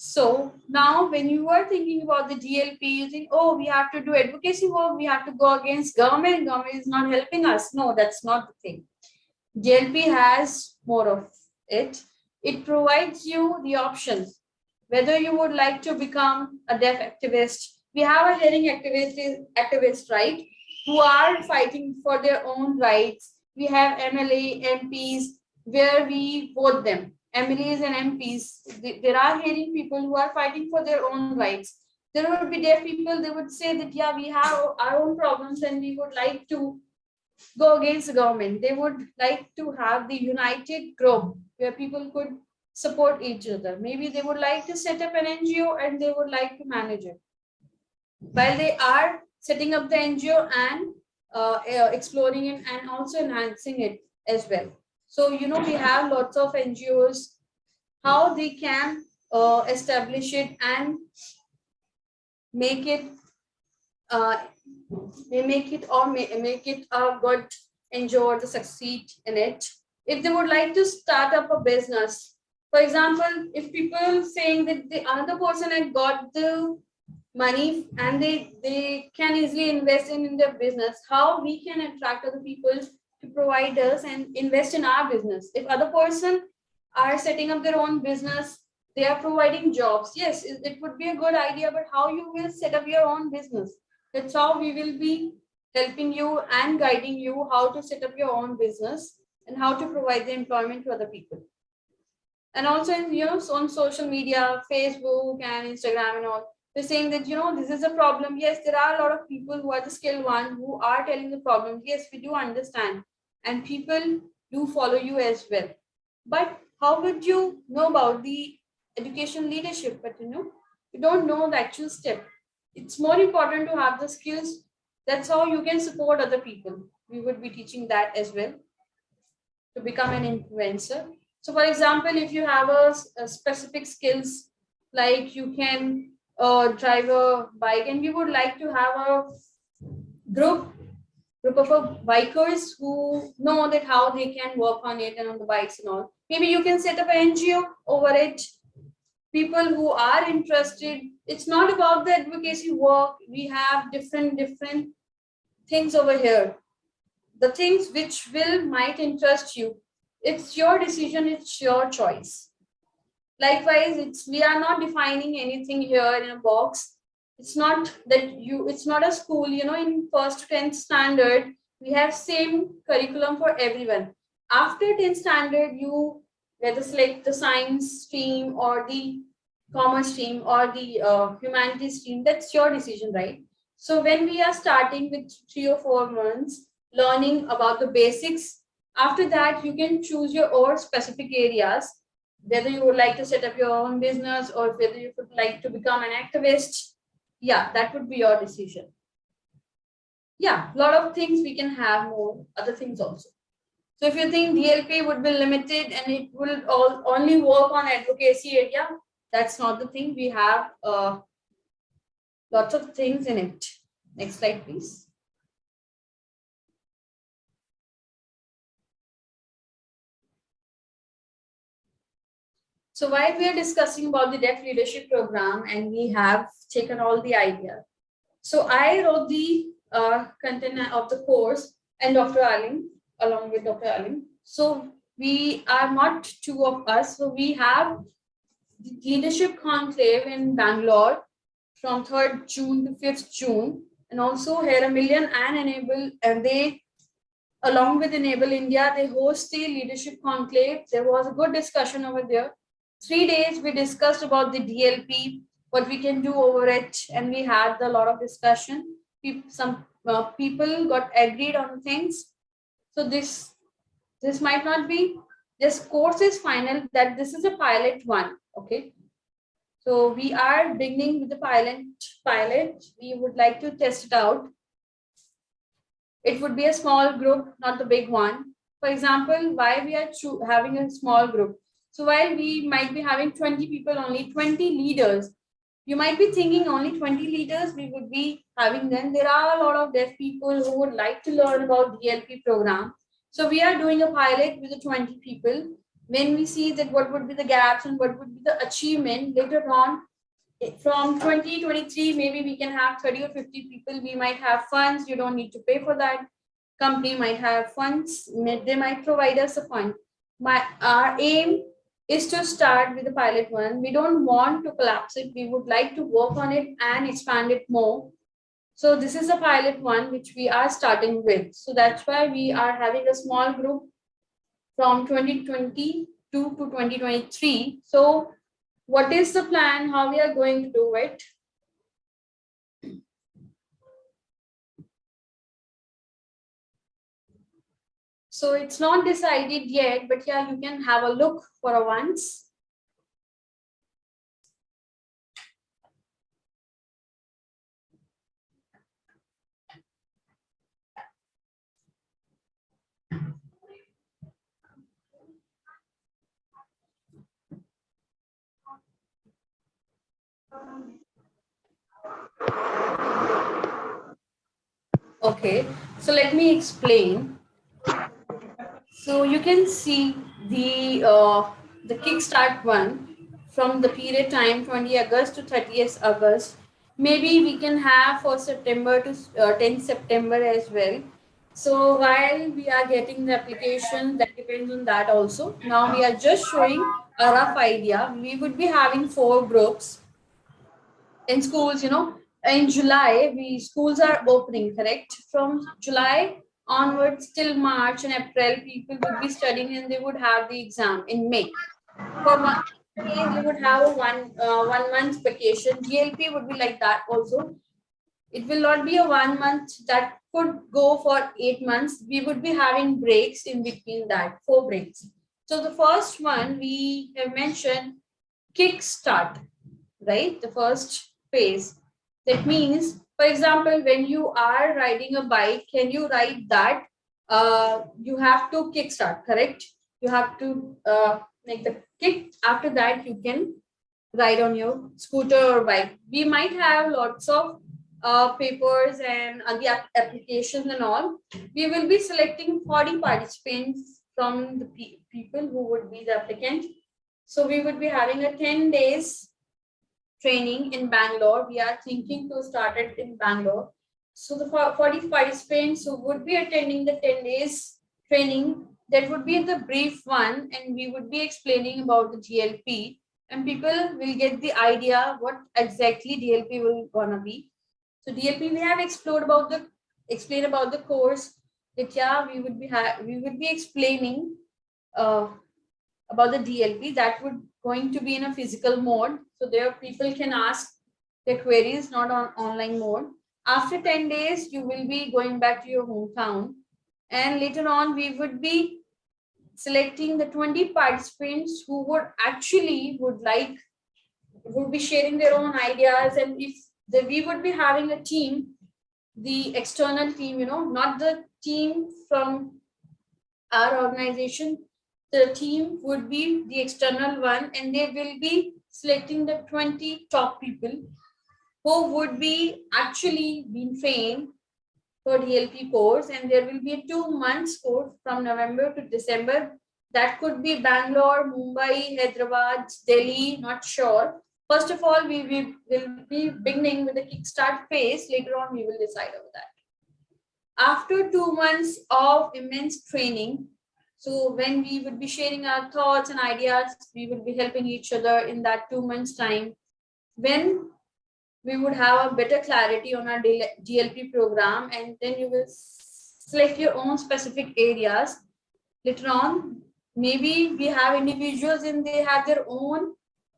So now when you are thinking about the DLP, you think, oh, we have to do advocacy work, we have to go against government, government is not helping us. No, that's not the thing. DLP has more of it. It provides you the options, whether you would like to become a deaf activist. We have a hearing activist, right, who are fighting for their own rights. We have MLA, MPs, where we vote them. MLAs and MPs, there are hearing people who are fighting for their own rights. There would be deaf people, they would say that, yeah, we have our own problems and we would like to go against the government. They would like to have the united group where people could support each other. Maybe they would like to set up an NGO and they would like to manage it. While they are setting up the NGO and exploring it and also enhancing it as well. So, we have lots of NGOs, how they can establish it and make it uh, they make it or make it a good enjoy or to succeed in it. If they would like to start up a business, for example, if people saying that the other person had got the money and they can easily invest in their business, how we can attract other people to provide us and invest in our business. If other person are setting up their own business, they are providing jobs, yes, it would be a good idea, but how you will set up your own business, that's how we will be helping you and guiding you how to set up your own business and how to provide the employment to other people. And also in on social media, Facebook and Instagram and all, they're saying that this is a problem. Yes, there are a lot of people who are the skilled one who are telling the problem. Yes, we do understand, and people do follow you as well. But how would you know about the education leadership? But you don't know the actual step. It's more important to have the skills. That's how you can support other people. We would be teaching that as well to become an influencer. So, for example, if you have a specific skills, like you can drive a bike, and we would like to have a group group of bikers who know that how they can work on it and on the bikes and all. Maybe you can set up an NGO over it. People who are interested. It's not about the advocacy work. We have different things over here, the things which will might interest you. It's your decision, it's your choice. Likewise, we are not defining anything here in a box. It's not that it's not a school, in first to 10th standard we have same curriculum for everyone. After 10th standard, you whether select the science stream or the commerce stream or the humanities stream, that's your decision, right? So when we are starting with 3 or 4 months learning about the basics, after that you can choose your own specific areas, whether you would like to set up your own business or whether you would like to become an activist. Yeah, that would be your decision. Yeah, a lot of things we can have more other things also. So if you think DLP would be limited and it will only work on advocacy area, that's not the thing. We have lots of things in it. Next slide, please. So while we are discussing about the deaf leadership program and we have taken all the idea, so I wrote the content of the course and Dr. Alim, along with Dr. Alim. So we are not two of us. So we have the leadership conclave in Bangalore from 3rd June to 5th June. And also here a million and Enable, and they, along with Enable India, they host the leadership conclave. There was a good discussion over there. 3 days we discussed about the DLP, what we can do over it, and we had a lot of discussion. Some people got agreed on things. So this might not be, this course is final, that this is a pilot one. Okay, so we are beginning with the pilot. We would like to test it out. It would be a small group, not the big one. For example, why we are having a small group? So while we might be having 20 people, only 20 leaders, you might be thinking only 20 leaders we would be having. Then there are a lot of deaf people who would like to learn about DLP program. So we are doing a pilot with the 20 people. When we see that what would be the gaps and what would be the achievement later on, from 2023, maybe we can have 30 or 50 people. We might have funds. You don't need to pay for that. Company might have funds. They might provide us a fund. Our aim is to start with the pilot one. We don't want to collapse it. We would like to work on it and expand it more. So this is a pilot one which we are starting with. So that's why we are having a small group from 2022 to 2023. So what is the plan? How we are going to do it? So it's not decided yet, but yeah, you can have a look for a once. Okay, so let me explain. So you can see the kickstart one from the period time 20 August to 30th August. Maybe we can have for September to 10th September as well. So while we are getting the application, that depends on that also. Now we are just showing a rough idea. We would be having 4 groups in schools. In July, we schools are opening, correct? From July onwards till March and April, people would be studying and they would have the exam in May. For one day, we would have a 1 month vacation. GLP would be like that also. It will not be a 1 month, that could go for 8 months. We would be having breaks in between that, 4 breaks. So the first one we have mentioned, kickstart, right? The first phase. That means, for example, when you are riding a bike, can you ride that? You have to kickstart, correct? You have to make the kick. After that, you can ride on your scooter or bike. We might have lots of papers and the applications and all. We will be selecting 40 participants from the people who would be the applicant. So we would be having a 10 days training in Bangalore. We are thinking to start it in Bangalore. So the 40 participants who would be attending the 10 days training, that would be the brief one, and we would be explaining about the GLP, and people will get the idea what exactly DLP will gonna be. So DLP we have explored about the explain about the course, that yeah, we would be explaining uh, about the DLP, that would going to be in a physical mode. So there people can ask their queries, not on online mode. After 10 days, you will be going back to your hometown. And later on, we would be selecting the 20 participants who would actually would be sharing their own ideas. And if we would be having a team, the external team, not the team from our organization, the team would be the external one, and they will be selecting the 20 top people who would be actually being trained for DLP course, and there will be a 2 months course from November to December. That could be Bangalore, Mumbai, Hyderabad, Delhi, not sure. First of all, we will be beginning with the kickstart phase. Later on, we will decide over that. After 2 months of immense training, so when we would be sharing our thoughts and ideas, we would be helping each other in that 2 months time. When we would have a better clarity on our DLP program, and then you will select your own specific areas. Later on, maybe we have individuals and they have their own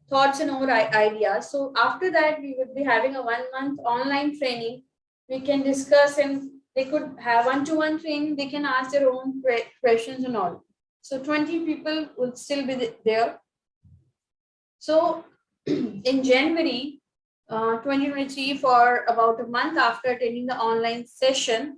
thoughts and own ideas. So after that, we would be having a 1 month online training. We can discuss, and they could have one-to-one training. They can ask their own questions and all. So 20 people will still be there. So in January 2023, for about a month after attending the online session,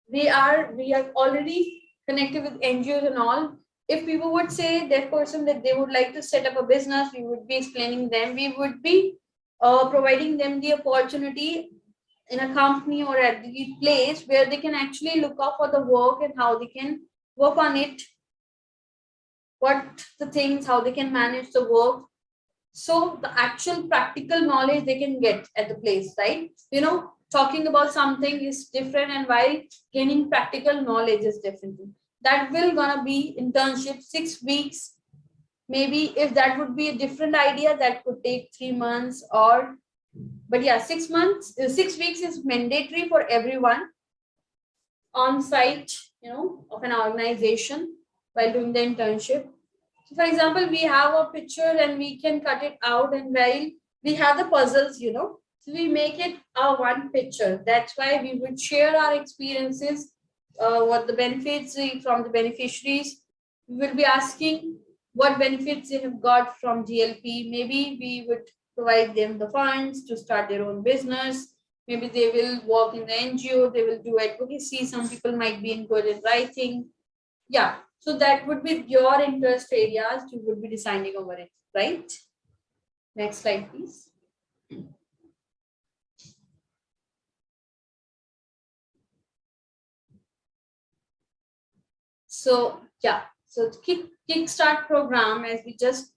we are already connected with NGOs and all. If people would say that person that they would like to set up a business, we would be explaining them. We would be providing them the opportunity in a company or at the place where they can actually look up for the work and how they can work on it, what the things, how they can manage the work. So the actual practical knowledge they can get at the place, right? Talking about something is different, and while gaining practical knowledge is different. That will gonna be internship 6 weeks. Maybe if that would be a different idea, that could take 3 months, or but yeah, 6 months, 6 weeks is mandatory for everyone on site, of an organization while doing the internship. So for example, we have a picture and we can cut it out, and while we have the puzzles, so we make it a one picture. That's why we would share our experiences, what the benefits from the beneficiaries. We will be asking what benefits they have got from GLP. Maybe we would provide them the funds to start their own business. Maybe they will work in the NGO, they will do advocacy. Some people might be in good in writing. Yeah, so that would be your interest areas. You would be deciding over it, right? Next slide, please. So yeah, so kickstart program, as we just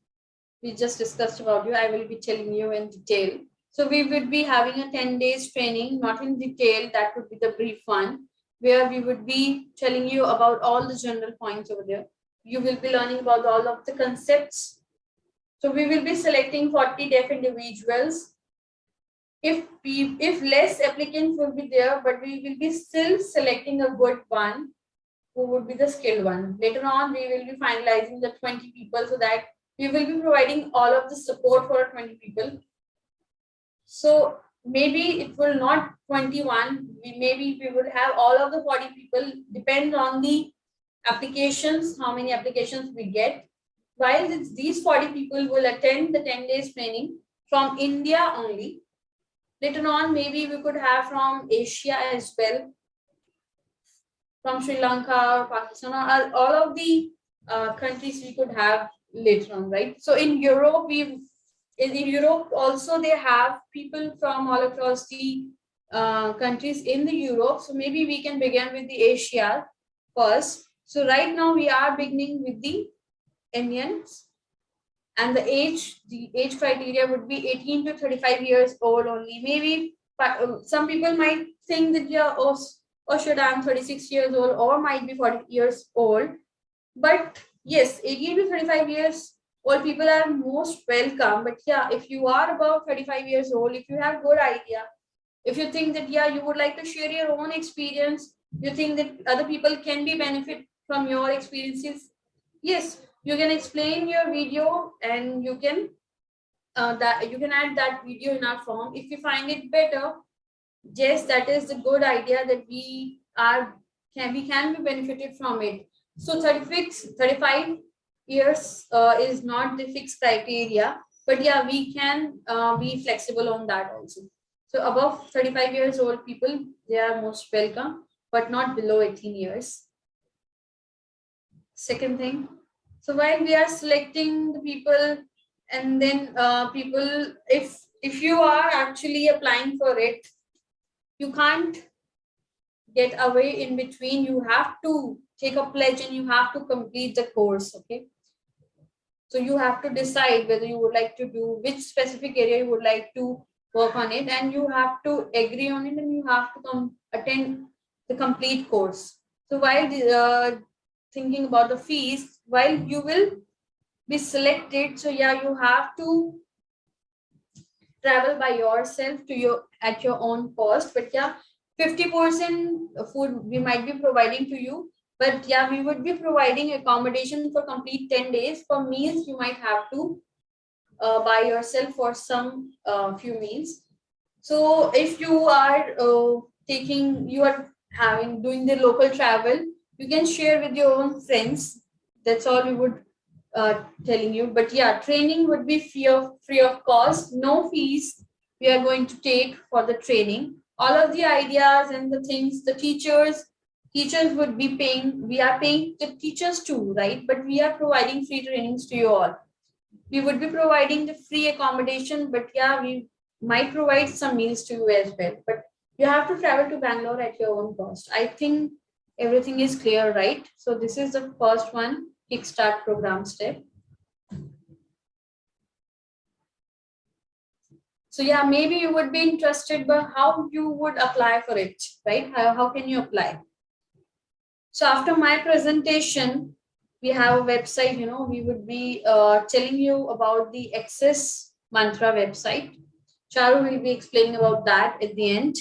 discussed about you, I will be telling you in detail. So we would be having a 10 days training, not in detail, that would be the brief one, where we would be telling you about all the general points over there. You will be learning about all of the concepts. So we will be selecting 40 deaf individuals. If less applicants will be there, but we will be still selecting a good one who would be the skilled one. Later on, we will be finalizing the 20 people so that we will be providing all of the support for 20 people. So maybe it will not 21, maybe we would have all of the 40 people, depend on the applications, how many applications we get. While these 40 people will attend the 10 days training from India only. Later on, maybe we could have from Asia as well, from Sri Lanka or Pakistan, or all of the countries we could have later on, right? So in Europe, in Europe also they have people from all across the countries in the Europe. So maybe we can begin with the Asia first. So right now we are beginning with the Indians, and the age criteria would be 18 to 35 years old only. Maybe some people might think that yeah, oh should I'm 36 years old, or might be 40 years old. But yes, 18 to 35 years old people are most welcome. But yeah, if you are about 35 years old, if you have good idea, if you think that yeah, you would like to share your own experience, you think that other people can be benefit from your experiences, yes, you can explain your video, and you can that you can add that video in our form if you find it better. Yes, that is the good idea that we can be benefited from it. So 35 years is not the fixed criteria, but yeah, we can be flexible on that also. So above 35 years old people, they are most welcome, but not below 18 years. Second thing, so while we are selecting the people, and then people, if you are actually applying for it, you can't get away in between. You have to take a pledge and you have to complete the course. Okay, so you have to decide whether you would like to do which specific area you would like to work on it, and you have to agree on it, and you have to attend the complete course. So while thinking about the fees, while you will be selected, so yeah, you have to travel by yourself to your at your own cost. But yeah, 50% food we might be providing to you, but yeah, we would be providing accommodation for complete 10 days. For meals, you might have to buy yourself for some few meals. So if you are you are having doing the local travel, you can share with your own friends. That's all we would telling you. But yeah, training would be free of cost, no fees we are going to take for the training. All of the ideas and the things, the teachers would be paying. We are paying the teachers too, right? But we are providing free trainings to you all. We would be providing the free accommodation, but yeah, we might provide some meals to you as well. But you have to travel to Bangalore at your own cost. I think everything is clear, right? So this is the first one, kickstart program step. So yeah, maybe you would be interested, but how you would apply for it, right? How can you apply? So after my presentation, we have a website, we would be telling you about the Access Mantra website. Charu will be explaining about that at the end.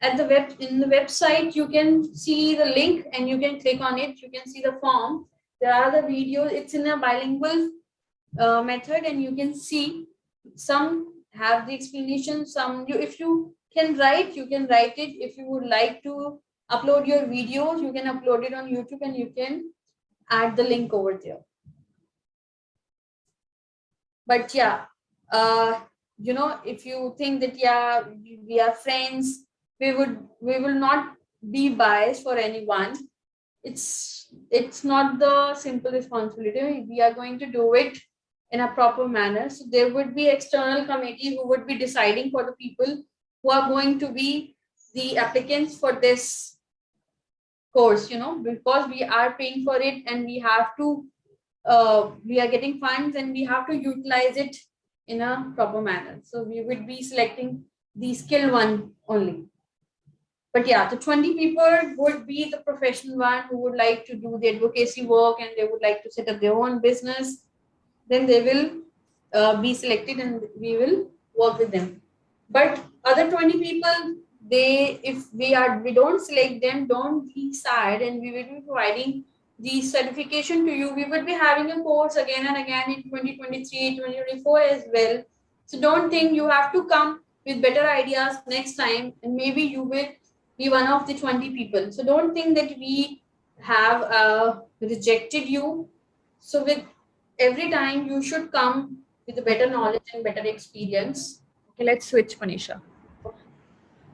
In the website, you can see the link and you can click on it. You can see the form. There are the videos. It's in a bilingual method, and you can see some have the explanation. Some if you can write, you can write it. If you would like to upload your videos, you can upload it on YouTube, and you can add the link over there. But yeah, if you think that yeah, we are friends, we will not be biased for anyone. It's not the simple responsibility. We are going to do it in a proper manner. So there would be external committee who would be deciding for the people who are going to be the applicants for this course, because we are paying for it and we have to, we are getting funds and we have to utilize it in a proper manner. So we would be selecting the skilled one only. But yeah, the 20 people would be the professional one who would like to do the advocacy work and they would like to set up their own business. Then they will be selected and we will work with them. But other 20 people, they, if we don't select them, don't be sad, and we will be providing the certification to you. We will be having a course again and again in 2023, 2024 as well. So don't think you have to come with better ideas next time and maybe you will be one of the 20 people. So don't think that we have rejected you. So with every time you should come with a better knowledge and better experience. Okay, let's switch, Manisha.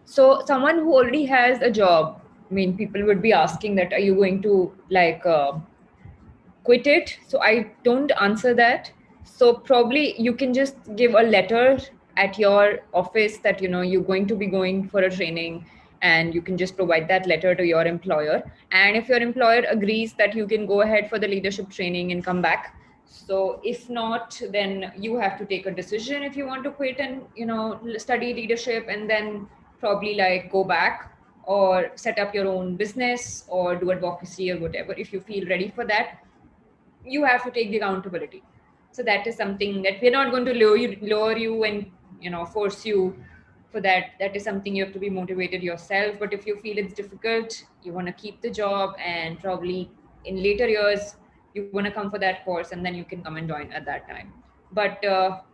So someone who already has a job, I mean, people would be asking that, are you going to like quit it? So I don't answer that. So probably you can just give a letter at your office that, you're going to be going for a training, and you can just provide that letter to your employer. And if your employer agrees that you can go ahead for the leadership training and come back. So if not, then you have to take a decision if you want to quit and, study leadership and then probably like go back or set up your own business or do advocacy or whatever. If you feel ready for that, you have to take the accountability. So that is something that we're not going to lower you and, force you for that. That is something you have to be motivated yourself. But if you feel it's difficult, you want to keep the job, and probably in later years you want to come for that course, and then you can come and join at that time. But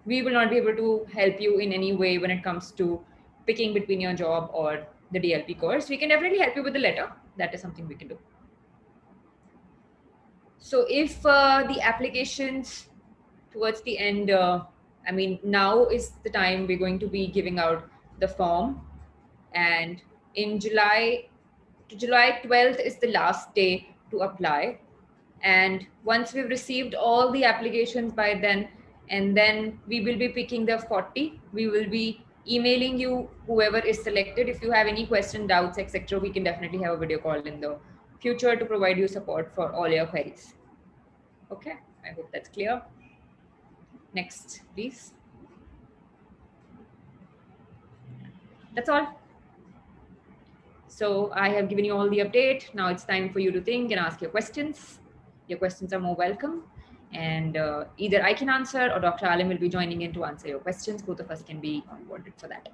we will not be able to help you in any way when it comes to picking between your job or the DLP course. We can definitely help you with the letter. That is something we can do. So if the applications towards the end, I mean, now is the time we're going to be giving out the form, and in July 12th is the last day to apply. And once we've received all the applications by then, and then we will be picking the 40, we will be emailing you whoever is selected. If you have any question, doubts, etc., we can definitely have a video call in the future to provide you support for all your queries. Okay, I hope that's clear. Next, please. That's all. So I have given you all the update. Now it's time for you to think and ask your questions. Your questions are more welcome. And either I can answer or Dr. Alim will be joining in to answer your questions. Both of us can be onboarded for that.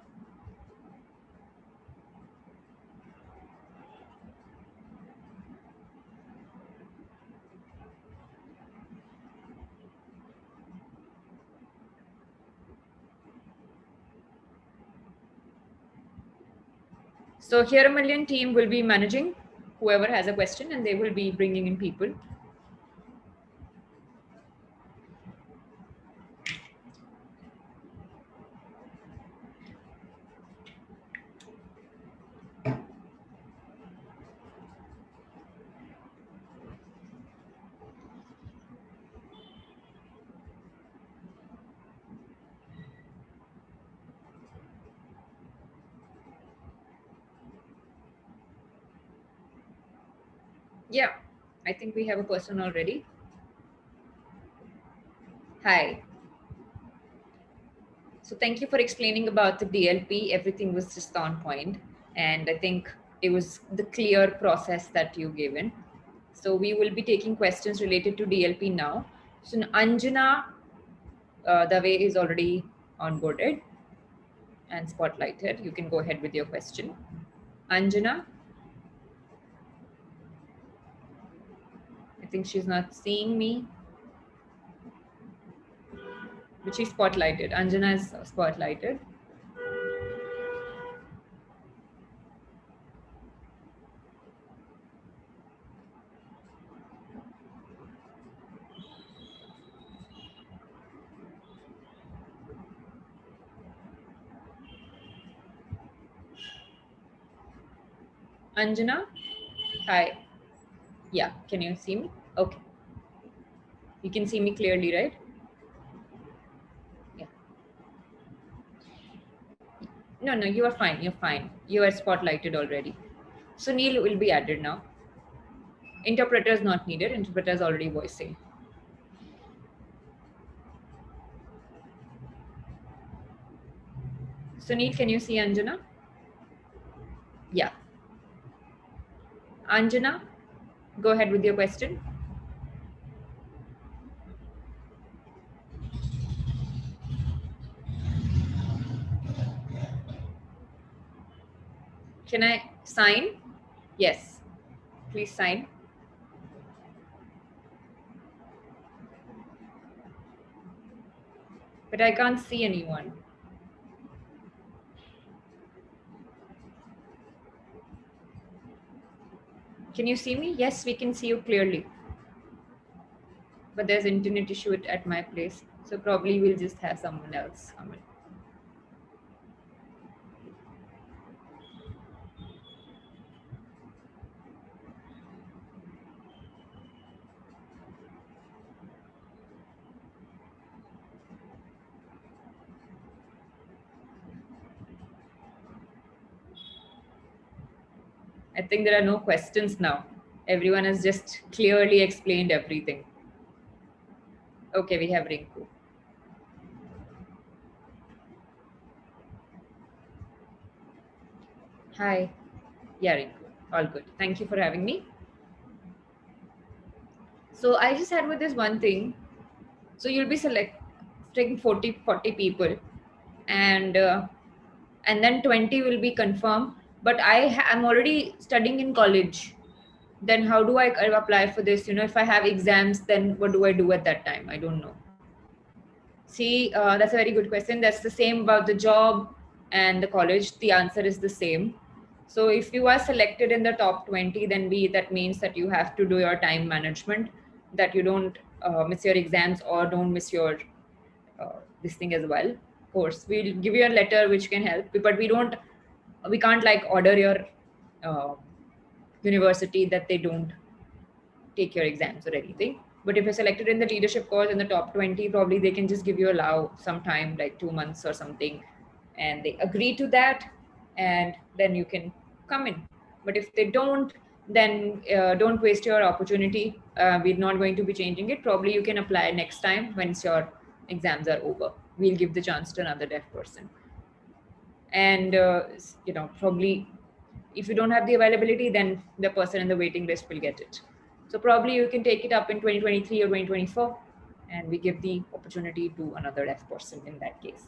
So here a million team will be managing whoever has a question, and they will be bringing in people. Yeah, I think we have a person already. Hi. So thank you for explaining about the DLP. Everything was just on point, and I think it was the clear process that you given. So we will be taking questions related to DLP now. So Anjana Dave is already onboarded and spotlighted. You can go ahead with your question. Anjana, I think she's not seeing me, but she's spotlighted. Anjana is spotlighted. Anjana, hi. Yeah, can you see me? Okay. You can see me clearly, right? Yeah. No, you are fine. You're fine. You are spotlighted already. So Neil will be added now. Interpreter is not needed. Interpreter is already voicing. Sunil, can you see Anjana? Yeah. Anjana, go ahead with your question. Can I sign? Yes. Please sign. But I can't see anyone. Can you see me? Yes, we can see you clearly. But there's internet issue at my place. So probably we'll just have someone else come in. I think there are no questions now. Everyone has just clearly explained everything. Okay, we have Rinku. Hi. Yeah, Rinku. All good. Thank you for having me. So I just had with this one thing. So you'll be selecting 40 people, and then 20 will be confirmed. But I'm already studying in college. Then how do I apply for this? If I have exams, then what do I do at that time? I don't know. See, that's a very good question. That's the same about the job and the college. The answer is the same. So if you are selected in the top 20, then that means that you have to do your time management, that you don't miss your exams or don't miss your this thing as well. Of course, we'll give you a letter which can help, but we can't like order your uh, university that they don't take your exams or anything. But if you're selected in the leadership course in the top 20, probably they can just give you allow some time, like 2 months or something, and they agree to that, and then you can come in. But if they don't, then don't waste your opportunity. We're not going to be changing it. Probably you can apply next time once your exams are over. We'll give the chance to another deaf person. And probably if you don't have the availability, then the person in the waiting list will get it. So probably you can take it up in 2023 or 2024, and we give the opportunity to another deaf person in that case.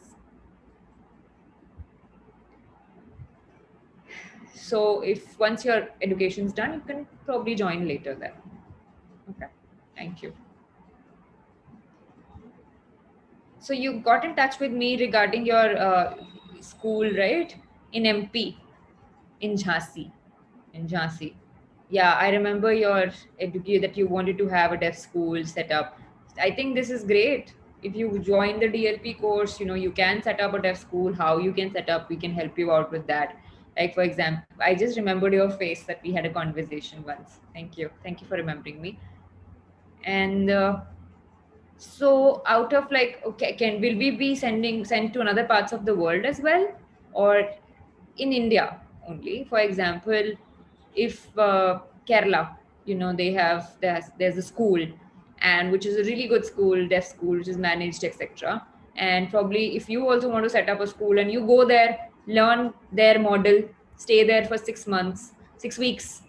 So if once your education is done, you can probably join later then. Okay, thank you. So you got in touch with me regarding your school, right? In MP, in Jhansi. In Jhansi. Yeah, I remember your educate that you wanted to have a deaf school set up. I think this is great. If you join the DLP course, you can set up a deaf school. How you can set up, we can help you out with that. Like for example, I just remembered your face that we had a conversation once. Thank you. Thank you for remembering me. And so out of like, okay, will we be sent to another parts of the world as well, or in India only? For example, if Kerala, they have there's a school, and which is a really good school, deaf school, which is managed, etc. And probably if you also want to set up a school and you go there, learn their model, stay there for 6 months, 6 weeks,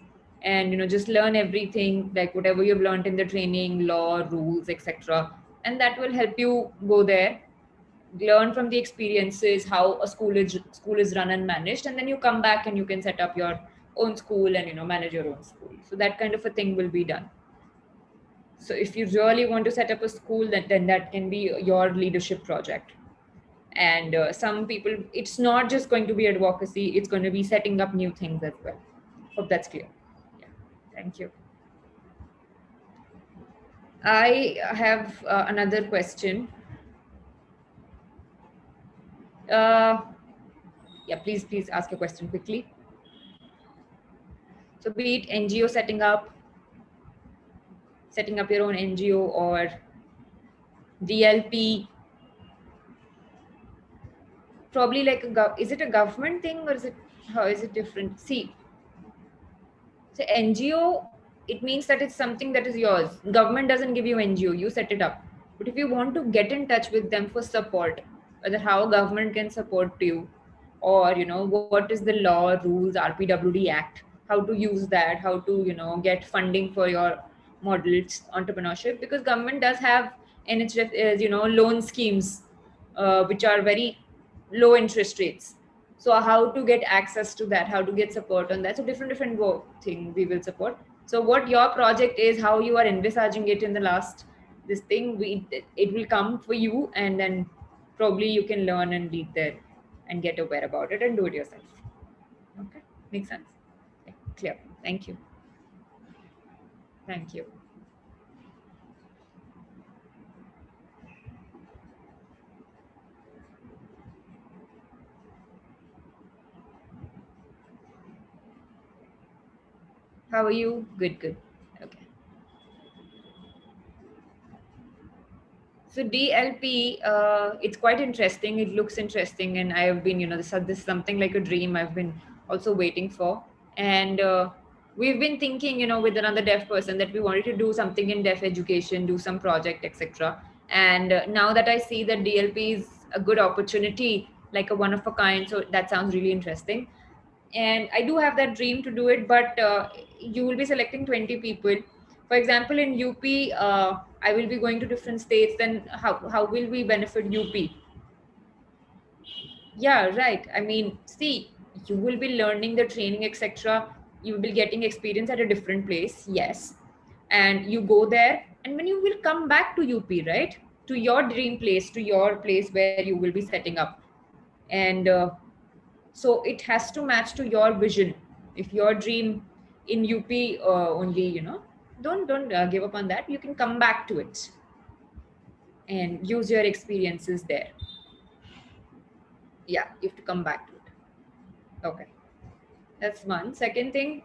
and just learn everything, like whatever you've learned in the training, law, rules, etc. And that will help you go there, learn from the experiences how a school is run and managed, and then you come back and you can set up your own school and manage your own school. So that kind of a thing will be done. So if you really want to set up a school, then that can be your leadership project. And some people, it's not just going to be advocacy, it's going to be setting up new things as well. Hope that's clear. Yeah, thank you. I have another question. uh, yeah, please ask your question quickly. So be it NGO setting up your own NGO, or DLP, probably like is it a government thing, or is it, how is it different? See, so NGO it means that it's something that is yours. Government doesn't give you NGO, you set it up. But if you want to get in touch with them for support, whether how government can support you, or what is the law, rules, RPWD Act, how to use that, how to get funding for your models entrepreneurship, because government does have NHF, loan schemes, which are very low interest rates. So how to get access to that, how to get support on that, so different thing we will support. So what your project is, how you are envisaging it in the last this thing, it will come for you, and then probably you can learn and read there and get aware about it and do it yourself. Okay, makes sense. Okay, clear. Thank you. Thank you. How are you? Good, good. Okay. So DLP, it's quite interesting. It looks interesting, and I have been, this is something like a dream. I've been also waiting for, and we've been thinking, with another deaf person that we wanted to do something in deaf education, do some project, etc. And now that I see that DLP is a good opportunity, like a one of a kind, so that sounds really interesting. And I do have that dream to do it, but you will be selecting 20 people. For example, in UP, I will be going to different states. Then how will we benefit UP? Yeah, right. I mean, see, you will be learning the training, etc. You will be getting experience at a different place, yes. And you go there, and when you will come back to UP, right, to your dream place, to your place where you will be setting up, and so it has to match to your vision. If your dream in UP only, don't give up on that. You can come back to it and use your experiences there. Yeah, you have to come back to it. Okay, that's one. Second thing,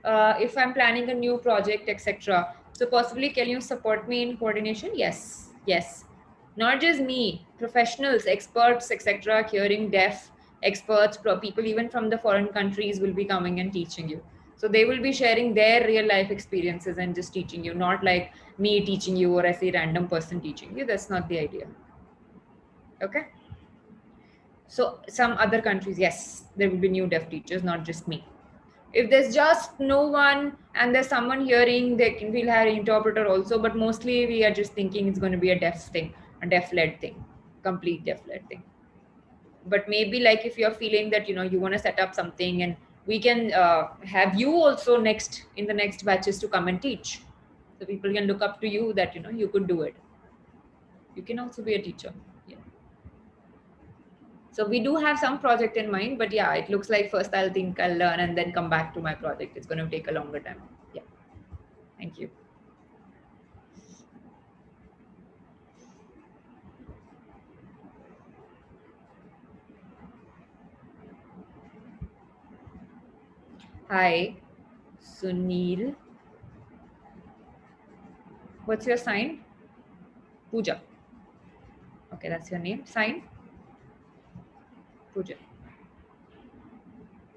if I'm planning a new project, etc. So possibly, can you support me in coordination? Yes, yes. Not just me, professionals, experts, etc. Hearing deaf experts, people even from the foreign countries will be coming and teaching you. So they will be sharing their real life experiences and just teaching you, not like me teaching you or I say random person teaching you. That's not the idea. Okay. So some other countries, yes, there will be new deaf teachers, not just me. If there's just no one and there's someone hearing, we'll have an interpreter also, but mostly we are just thinking it's going to be a deaf thing, a deaf led thing, complete deaf led thing. But maybe like if you're feeling that you want to set up something, and we can have you also next in the next batches to come and teach, so people can look up to you that you could do it. You can also be a teacher. Yeah. So we do have some project in mind, but yeah, it looks like first I'll learn and then come back to my project. It's going to take a longer time. Yeah. Thank you. Hi, Sunil. What's your sign? Pooja. Okay, that's your name. Sign? Pooja.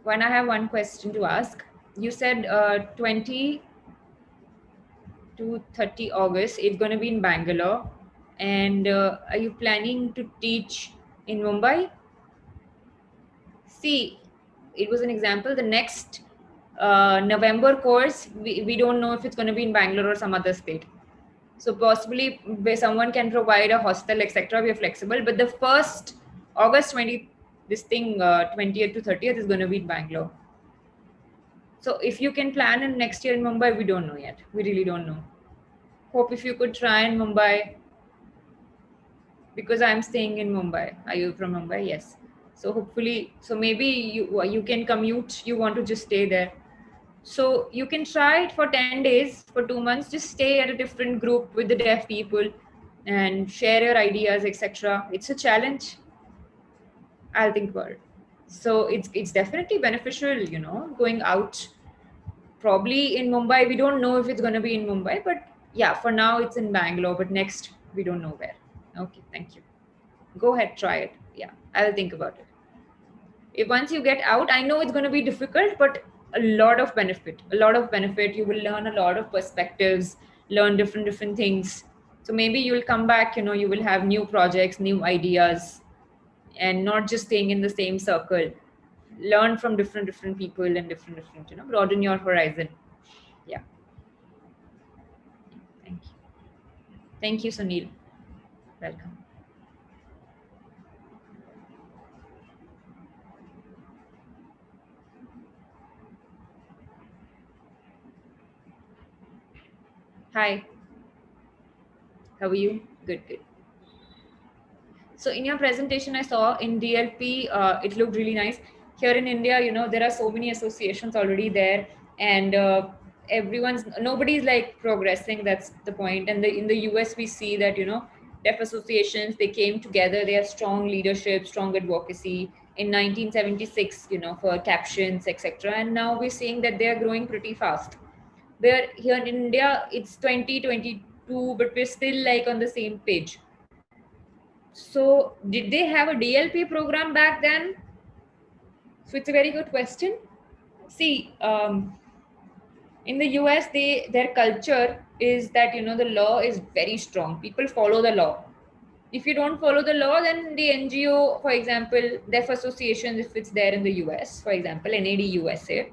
When I have one question to ask, you said 20 to 30 August, it's going to be in Bangalore. And are you planning to teach in Mumbai? See, it was an example. The next November course, we don't know if it's going to be in Bangalore or some other state. So possibly where someone can provide a hostel, etc. We are flexible. But the first August 20, this thing 20th to 30th is going to be in Bangalore. So if you can plan in next year in Mumbai, we don't know yet. We really don't know. Hope if you could try in Mumbai, because I'm staying in Mumbai. Are you from Mumbai? Yes. So hopefully, so maybe you can commute. You want to just stay there. So you can try it for 10 days, for 2 months. Just stay at a different group with the deaf people and share your ideas, etc. It's a challenge. I'll think about it. So it's definitely beneficial, going out. Probably in Mumbai, we don't know if it's going to be in Mumbai, but yeah, for now it's in Bangalore. But next, we don't know where. Okay, thank you. Go ahead, try it. Yeah, I'll think about it. If once you get out, I know it's going to be difficult, but a lot of benefit. You will learn a lot of perspectives, learn different things. So maybe you'll come back, you will have new projects, new ideas, and not just staying in the same circle. Learn from different people and different, broaden your horizon. Yeah. Thank you, Sunil. Welcome. Hi, how are you? Good. So in your presentation, I saw in DLP, it looked really nice. Here in India, there are so many associations already there, and nobody's like progressing. That's the point. And in the US, we see that deaf associations, they came together. They have strong leadership, strong advocacy. In 1976, for captions, etc. And now we're seeing that they are growing pretty fast. Where here in India, it's 2022, but we're still like on the same page. So, did they have a DLP program back then? So, it's a very good question. See, in the US, their culture is that the law is very strong. People follow the law. If you don't follow the law, then the NGO, for example, deaf association, if it's there in the US, for example, NAD USA,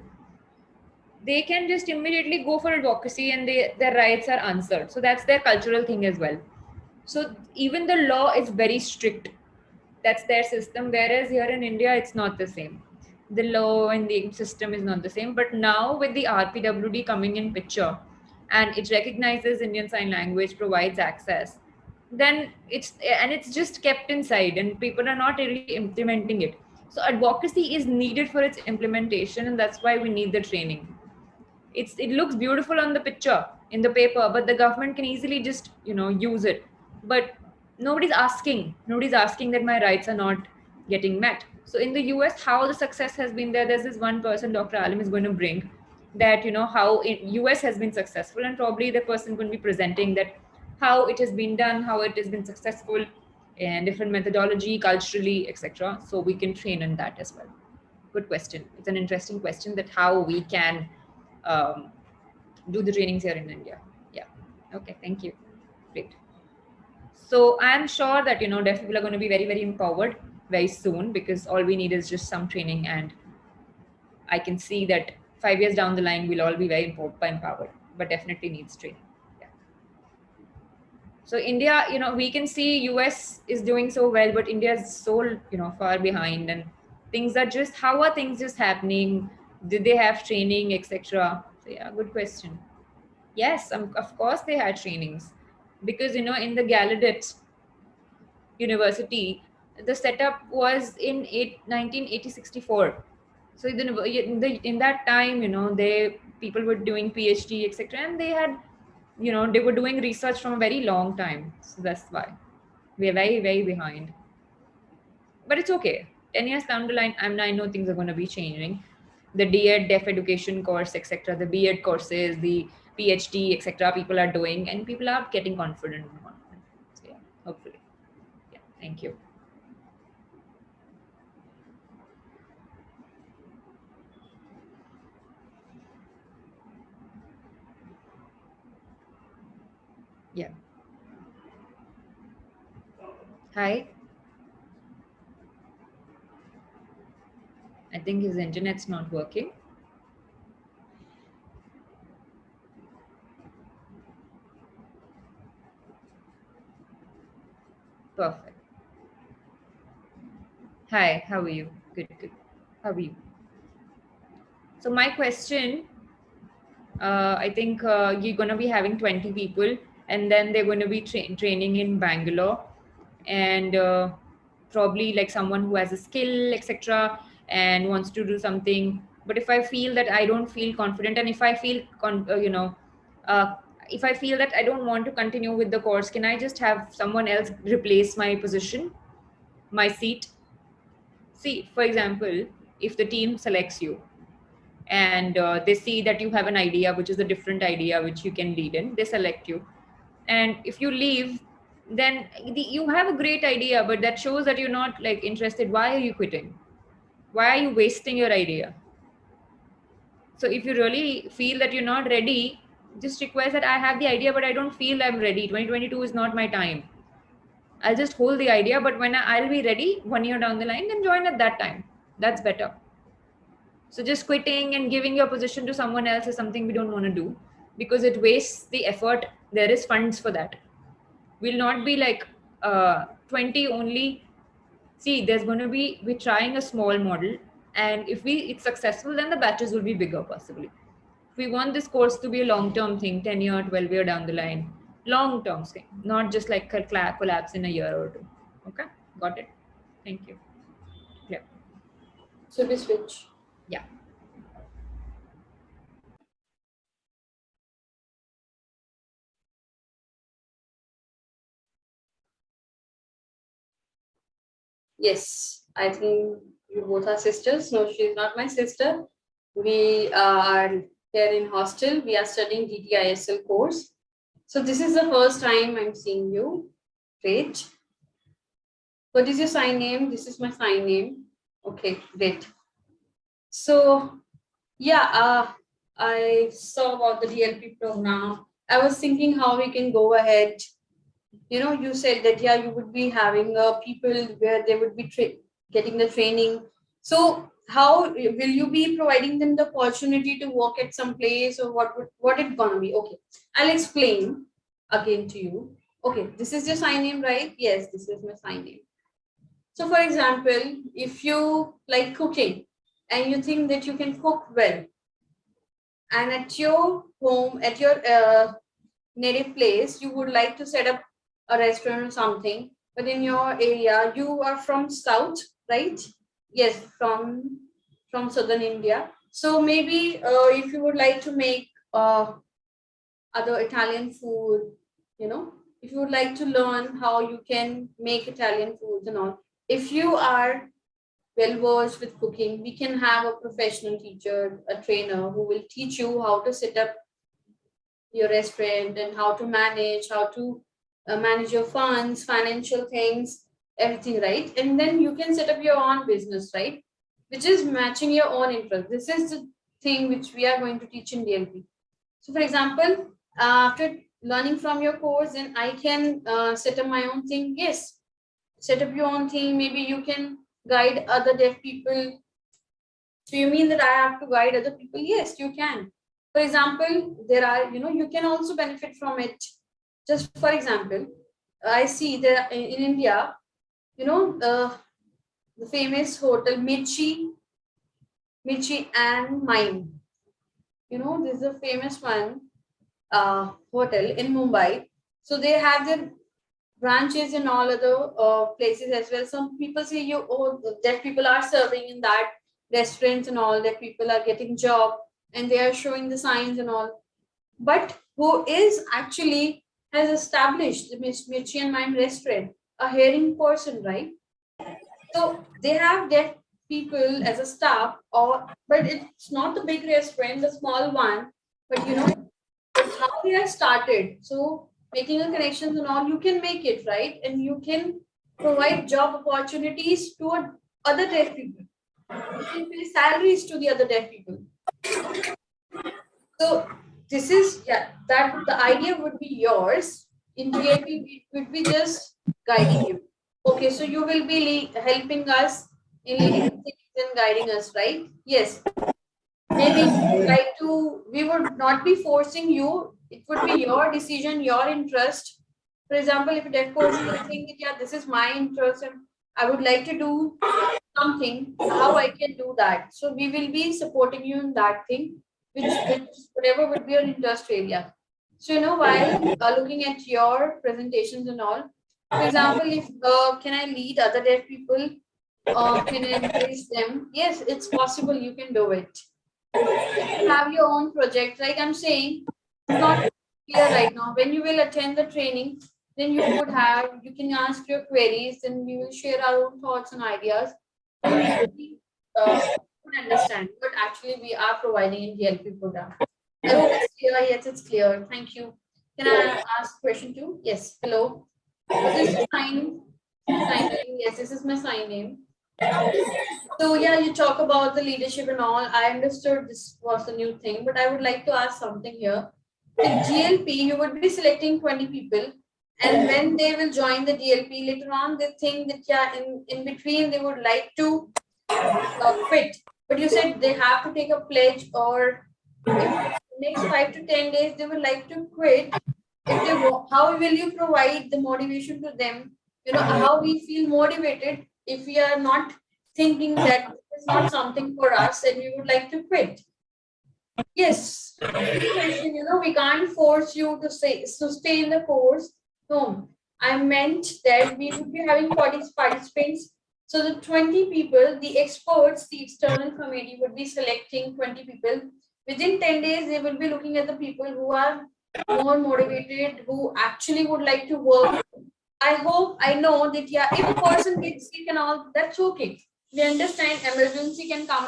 they can just immediately go for advocacy and their rights are answered. So that's their cultural thing as well. So even the law is very strict. That's their system. Whereas here in India, it's not the same. The law and the system is not the same. But now with the RPWD coming in picture, and it recognizes Indian Sign Language, provides access, then it's just kept inside, and people are not really implementing it. So advocacy is needed for its implementation, and that's why we need the training. It looks beautiful on the picture in the paper, but the government can easily just use it. But nobody's asking that my rights are not getting met. So in the US, how the success has been there, there's this one person Dr. Alim is going to bring, that how in US has been successful, and probably the person going to be presenting that how it has been done, how it has been successful, and different methodology culturally, etc. So we can train in that as well. Good question. It's an interesting question, that how we can um, do the trainings here in India. Yeah. Okay. Thank you. Great. So I'm sure that deaf people are going to be very empowered very soon, because all we need is just some training, and I can see that 5 years down the line we'll all be very empowered, but definitely needs training. Yeah. So India, we can see US is doing so well, but India is so far behind, and things are just, how are things just happening? Did they have training, etc.? So yeah, good question. Yes, of course they had trainings, because in the Gallaudet University, the setup was in 1964. So in that time, they people were doing PhD, etc., and they had, they were doing research from a very long time. So that's why we are very behind. But it's okay. 10 years down the line, I know things are going to be changing. The DED, deaf education course, etc., the BEd courses, the PhD, etc., people are doing, and people are getting confident and confident. So yeah, hopefully. Yeah, thank you. Yeah. Hi. I think his internet's not working. Perfect. Hi, how are you? Good. How are you? So my question, I think you're going to be having 20 people, and then they're going to be training in Bangalore, and probably like someone who has a skill, etc., and wants to do something. But if I feel that I don't feel confident, and if I feel uh, if I feel that I don't want to continue with the course, can I just have someone else replace my position, my seat? See, for example, if the team selects you, and they see that you have an idea which is a different idea which you can lead in, they select you. And if you leave, then you have a great idea, but that shows that you're not like interested. Why are you quitting? Why are you wasting your idea? So if you really feel that you're not ready, just request that I have the idea, but I don't feel I'm ready. 2022 is not my time. I'll just hold the idea, but when I'll be ready 1 year down the line, then join at that time. That's better. So just quitting and giving your position to someone else is something we don't want to do, because it wastes the effort. There is funds for that. We'll not be like 20 only. See, there's going to be, we're trying a small model, and if it's successful, then the batches will be bigger possibly. We want this course to be a long term thing, 10 year, 12 year down the line, long term thing, not just like collapse in a year or two. Okay, got it. Thank you. Yeah. So we switch. Yeah. Yes, I think you both are sisters. No, she's not my sister. We are here in hostel. We are studying DTISL course. So this is the first time I'm seeing you. Great. What is your sign name? This is my sign name. Okay, great. So yeah, I saw about the DLP program. I was thinking how we can go ahead. You know, you said that yeah, you would be having people where they would be getting the training. So how will you be providing them the opportunity to work at some place, or what it gonna be? Okay, I'll explain again to you. Okay, this is your sign name, right? Yes, this is my sign name. So for example, if you like cooking and you think that you can cook well, and at your home, at your native place, you would like to set up a restaurant or something, but in your area, you are from South, right? Yes, from southern India. So maybe if you would like to make other Italian food, you know, if you would like to learn how you can make Italian foods and all, if you are well versed with cooking, we can have a professional teacher, a trainer who will teach you how to set up your restaurant and how to manage your funds, financial things, everything, right? And then you can set up your own business, right? Which is matching your own interest. This is the thing which we are going to teach in DLP. So, for example, after learning from your course, then I can set up my own thing. Yes, set up your own thing. Maybe you can guide other deaf people. So you mean that I have to guide other people? Yes, you can. For example, there are, you know, you can also benefit from it. Just for example, I see that in India, you know, the famous hotel Michi and Mine. You know, this is a famous one hotel in Mumbai. So they have their branches in all other places as well. Some people say you oh deaf people are serving in that restaurants and all, that people are getting job and they are showing the signs and all. But who is actually has established the Mirchi and Mime restaurant? A hearing person, right? So they have deaf people as a staff, or but it's not the big restaurant, the small one. But you know, how we have started. So making a connections and all, you can make it right, and you can provide job opportunities to other deaf people. You can pay salaries to the other deaf people. So this is yeah, that the idea would be yours. In DLP, it would be just guiding you. Okay, so you will be helping us in leading things and guiding us, right? Yes. Maybe you would like to, we would not be forcing you. It would be your decision, your interest. For example, if a deaf person will think that, yeah, this is my interest and I would like to do something, how I can do that. So we will be supporting you in that thing, which whatever would be your interest area. So, you know, while looking at your presentations and all, for example, if can I lead other deaf people, can I encourage them? Yes, it's possible. You can do it. If you have your own project, like I'm saying, it's not clear right now. When you will attend the training, then you can ask your queries, and we will share our own thoughts and ideas. You will really would understand what actually we are providing in DLP program. I hope it's clear. Yes, it's clear. Thank you. Can I ask question two? Yes. Hello. What is your sign name? Yes, this is my sign name. So yeah, you talk about the leadership and all. I understood this was a new thing, but I would like to ask something here. With GLP, you would be selecting 20 people, and when they will join the GLP later on, they think that yeah, in between they would like to quit. But you said they have to take a pledge, or in next 5 to 10 days they would like to quit. If they how will you provide the motivation to them? How we feel motivated if we are not thinking that it's not something for us and we would like to quit. Yes, good question. We can't force you to stay in the course. No, I meant that we would be having 40 participants. So the 20 people, the experts, the external committee would be selecting 20 people. Within 10 days, they will be looking at the people who are more motivated, who actually would like to work. I hope I know that yeah, if a person gets sick and all, that's okay. We understand emergency can come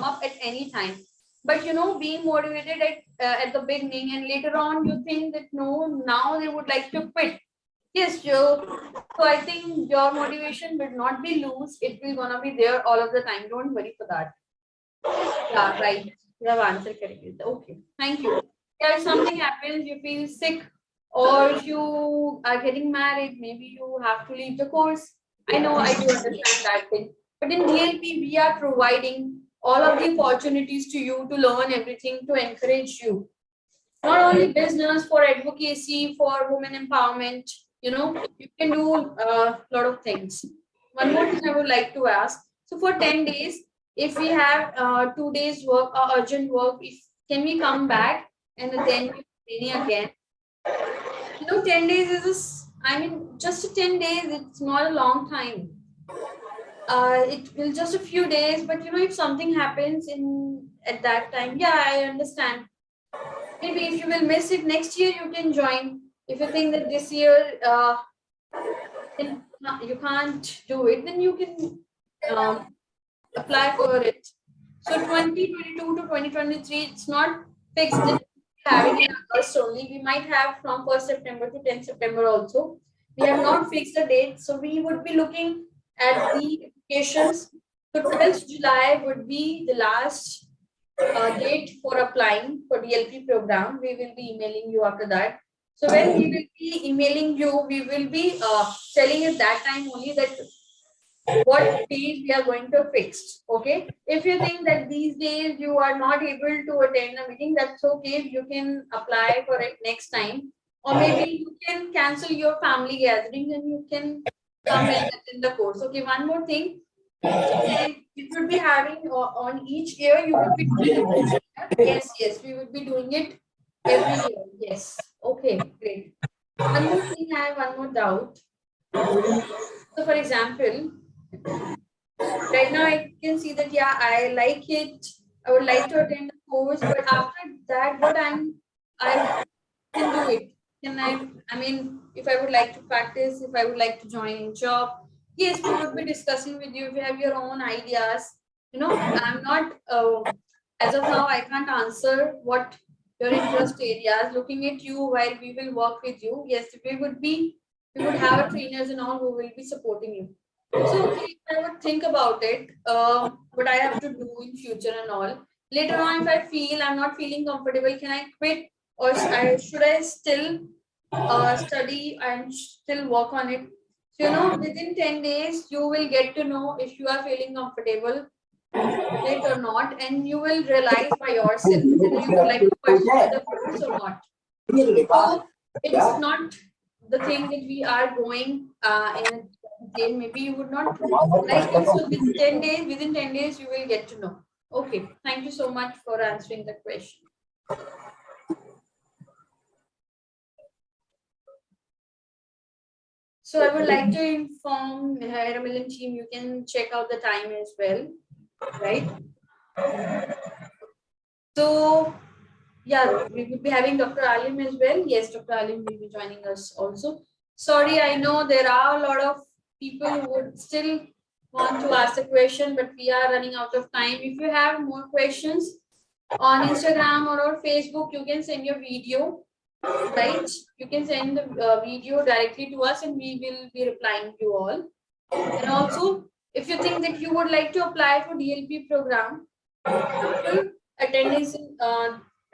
up at any time. But being motivated at the beginning and later on you think that no, now they would like to quit. Yes, Joe. So I think your motivation will not be loose. It will gonna be there all of the time. Don't worry for that. Yeah, right. You have answered correctly. Okay, thank you. Yeah, if something happens, you feel sick, or if you are getting married, maybe you have to leave the course. I know, I do understand that thing. But in DLP, we are providing all of the opportunities to you to learn everything to encourage you. Not only business, for advocacy, for women empowerment, you can do a lot of things. One more thing I would like to ask. So for 10 days, if we have 2 days work or urgent work, if can we come back and then we training again? 10 days is I mean, just 10 days, it's not a long time. It will just a few days, but if something happens in at that time, yeah, I understand. Maybe if you will miss it next year, you can join. If you think that this year then you can't do it, then you can apply for it. So 2022 to 2023, it's not fixed that we're having in August only. We might have from 1st September to 10th September also. We have not fixed the date. So we would be looking at the applications. So 12th July would be the last date for applying for DLP program. We will be emailing you after that. So when we will be emailing you, we will be telling at that time only that what days we are going to fix. Okay. If you think that these days you are not able to attend a meeting, that's okay. You can apply for it next time. Or maybe you can cancel your family gatherings and you can come and attend the course. Okay. One more thing. And it would be having on each year, you would be doing it each year. Yes, yes, we would be doing it every year. Yes. Okay, great. One more thing, I have one more doubt. So, for example, right now I can see that yeah, I like it. I would like to attend the course, but after that, I can do it. Can I mean, if I would like to practice, if I would like to join in job, yes, we would be discussing with you if you have your own ideas. I'm not, as of now, I can't answer what your interest areas. Looking at you while we will work with you, yes, we would have trainers and all who will be supporting you. So, okay, I would think about it, what I have to do in future and all. Later on, if I feel I'm not feeling comfortable, can I quit or should I still study and still work on it? So, within 10 days, you will get to know if you are feeling comfortable with it or not, and you will realize by yourself whether you would like to pursue the course or not. So, it's not the thing that we are going in detail. Maybe you would not like it. So, within 10 days, you will get to know. Okay, thank you so much for answering the question. So I would like to inform Ramalan team, you can check out the time as well, right? So yeah, we will be having Dr. Alim as well. Yes, Dr. Alim will be joining us also. Sorry, I know there are a lot of people who would still want to ask a question, but we are running out of time. If you have more questions on Instagram or on Facebook, you can send your video, right? You can send the video directly to us and we will be replying to you all. And also, If you think that you would like to apply for DLP program, full attendance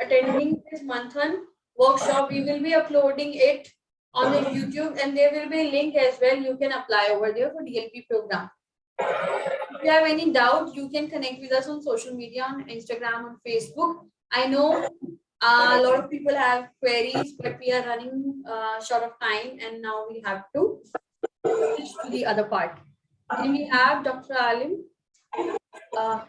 attending this Manthan workshop, we will be uploading it on the YouTube, and there will be a link as well. You can apply over there for DLP program. If you have any doubt, you can connect with us on social media, on Instagram, on Facebook. I know a lot of people have queries, but we are running short of time, and now we have to switch to the other part. Then we have Dr. Alim. Uh,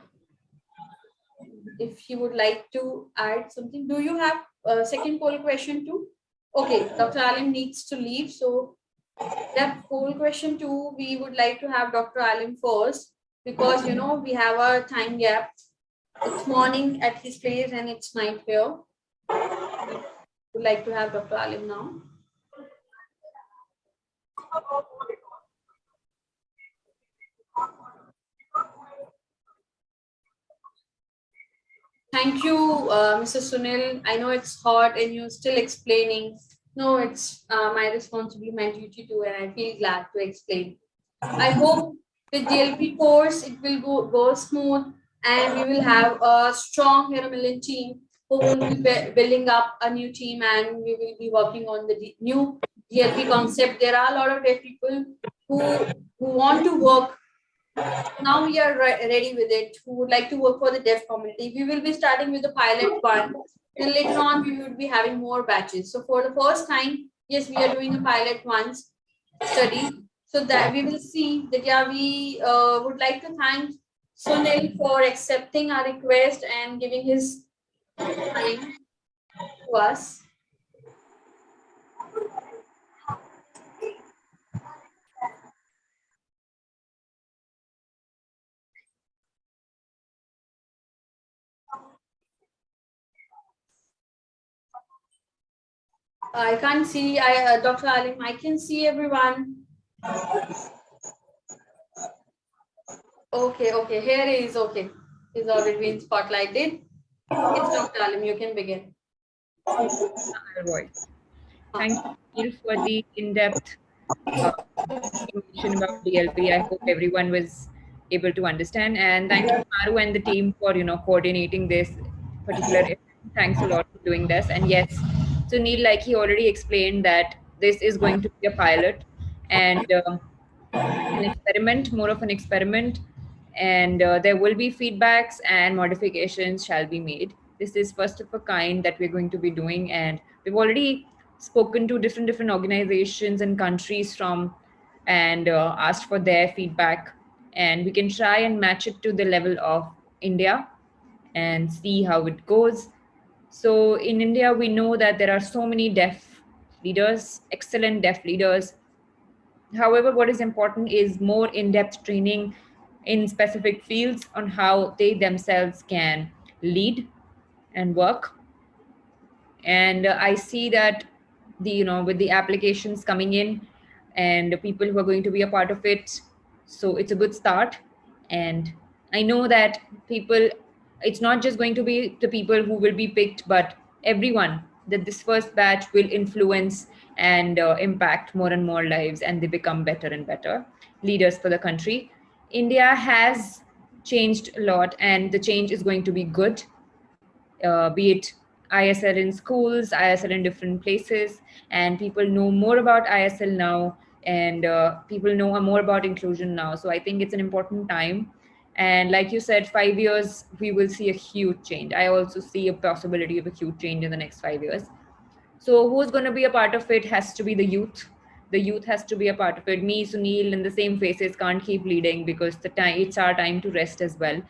if he would like to add something. Do you have a second poll question too? Okay, Dr. Alim needs to leave. So that poll question too, we would like to have Dr. Alim first, because we have a time gap. It's morning at his place and it's night here. We would like to have Dr. Alim now. Thank you, Mr. Sunil. I know it's hot and you're still explaining. No, it's my responsibility, my duty too, and I feel glad to explain. I hope with DLP course it will go smooth, and we will have a strong Hero team who will be building up a new team, and we will be working on the new DLP concept. There are a lot of deaf people who want to work. Now we are ready with it, who would like to work for the deaf community. We will be starting with the pilot one, and later on we will be having more batches. So for the first time, yes, we are doing a pilot once study, so that we will see that. Yeah, we would like to thank Sunil for accepting our request and giving his time to us. I can't see, Dr. Alim, I can see everyone. Okay, okay, here he is. Okay, he's already been spotlighted. Yes, Dr. Alim, you can begin. Our voice. Thank you, Neil, for the in-depth uh, information about DLP. I hope everyone was able to understand. And thank you, Maru and the team, for coordinating this particular event. Thanks a lot for doing this. And yes, so Neil, like he already explained, that this is going to be a pilot, and an experiment, more of an experiment, and there will be feedbacks and modifications shall be made. This is first of a kind that we're going to be doing, and we've already spoken to different organizations and countries from, and asked for their feedback, and we can try and match it to the level of India and see how it goes. So in India, we know that there are so many deaf leaders, excellent deaf leaders. However, what is important is more in depth training in specific fields on how they themselves can lead and work. And I see that with the applications coming in and the people who are going to be a part of it, so it's a good start. And I know that people, it's not just going to be the people who will be picked, but everyone, that this first batch will influence and impact more and more lives, and they become better and better leaders for the country. India has changed a lot, and the change is going to be good, be it ISL in schools, ISL in different places, and people know more about ISL now, and people know more about inclusion now. So I think it's an important time. And like you said, 5 years, we will see a huge change. I also see a possibility of a huge change in the next 5 years. So who's going to be a part of it has to be the youth. The youth has to be a part of it. Me, Sunil, and the same faces can't keep leading, because the time, it's our time to rest as well,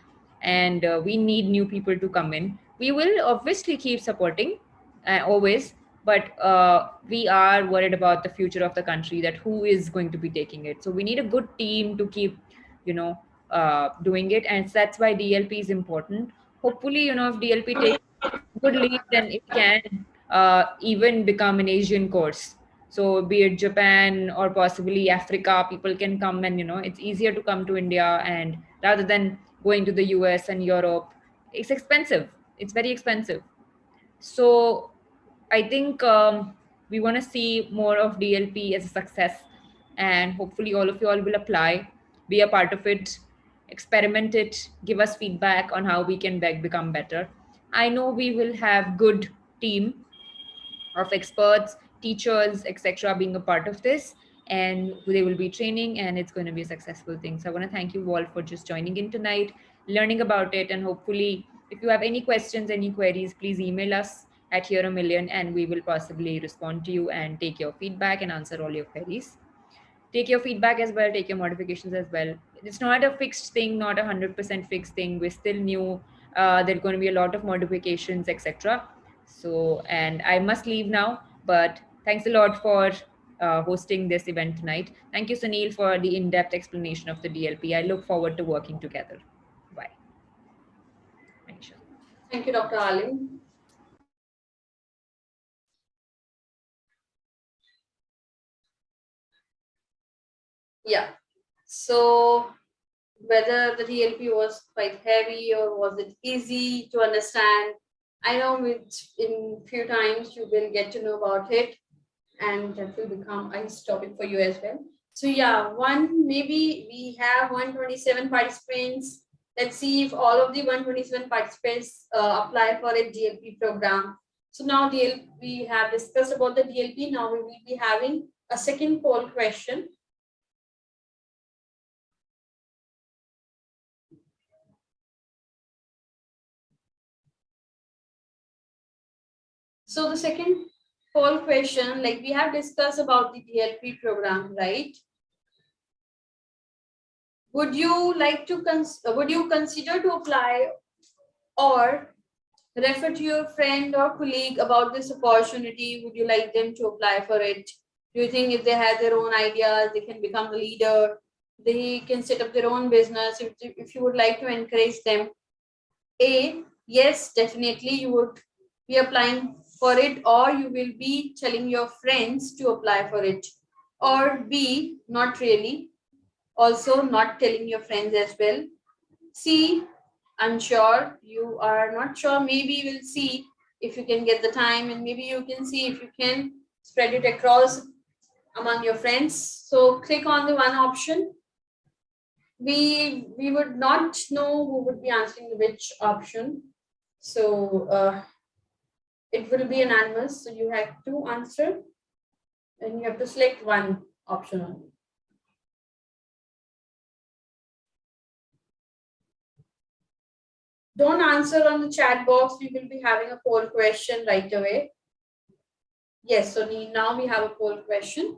and we need new people to come in. We will obviously keep supporting, always, but we are worried about the future of the country, that who is going to be taking it. So we need a good team to keep, you know, doing it, and that's why DLP is important. Hopefully, if DLP takes good lead, then it can even become an Asian course. So, be it Japan or possibly Africa, people can come, and it's easier to come to India, and rather than going to the US and Europe, it's expensive. It's very expensive. So I think we want to see more of DLP as a success, and hopefully all of you all will apply. be a part of it, experiment it, give us feedback on how we can become better. I know we will have good team of experts, teachers, etc., being a part of this, and they will be training, and it's going to be a successful thing. So I want to thank you all for just joining in tonight, learning about it, and hopefully, if you have any questions, any queries, please email us at Here a Million, and we will possibly respond to you and take your feedback and answer all your queries. Take your feedback as well, take your modifications as well. It's not a fixed thing, not 100% fixed thing. We're still new. There's going to be a lot of modifications, etc. So, and I must leave now, but thanks a lot for hosting this event tonight. Thank you, Sunil, for the in-depth explanation of the DLP. I look forward to working together. Bye. Manisha. Thank you, Dr. Alim. Yeah. So whether the DLP was quite heavy or was it easy to understand, I know in few times you will get to know about it, and that will become a topic for you as well. So yeah, maybe we have 127 participants. Let's see if all of the 127 participants apply for a DLP program. So now we have discussed about the DLP. Now we will be having a second poll question. So the second poll question, like we have discussed about the DLP program, right? Would you like to would you consider to apply or refer to your friend or colleague about this opportunity? Would you like them to apply for it? Do you think if they have their own ideas, they can become a leader? They can set up their own business. If you would like to encourage them, A, yes, definitely you would be applying for it, or you will be telling your friends to apply for it. Or B, not really, also not telling your friends as well. C, unsure, you are not sure, maybe we'll see if you can get the time, and maybe you can see if you can spread it across among your friends. So click on the one option. We would not know who would be answering which option. So it will be anonymous. So you have to answer and you have to select one option only. Don't answer on the chat box. We will be having a poll question right away. Yes, so now we have a poll question.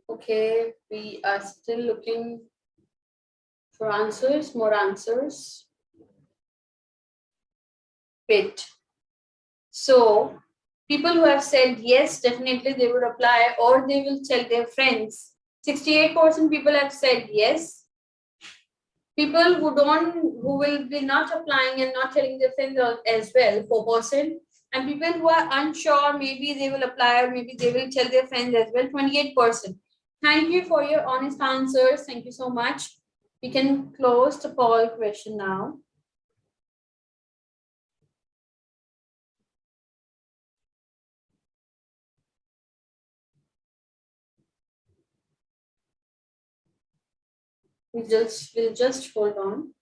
Okay, we are still looking for answers, more answers. Wait. So people who have said yes, definitely they would apply or they will tell their friends. 68% people have said yes. People who will be not applying and not telling their friends as well, 4%. And people who are unsure, maybe they will apply or maybe they will tell their friends as well, 28%. Thank you for your honest answers. Thank you so much. We can close the poll question now. We'll just hold on.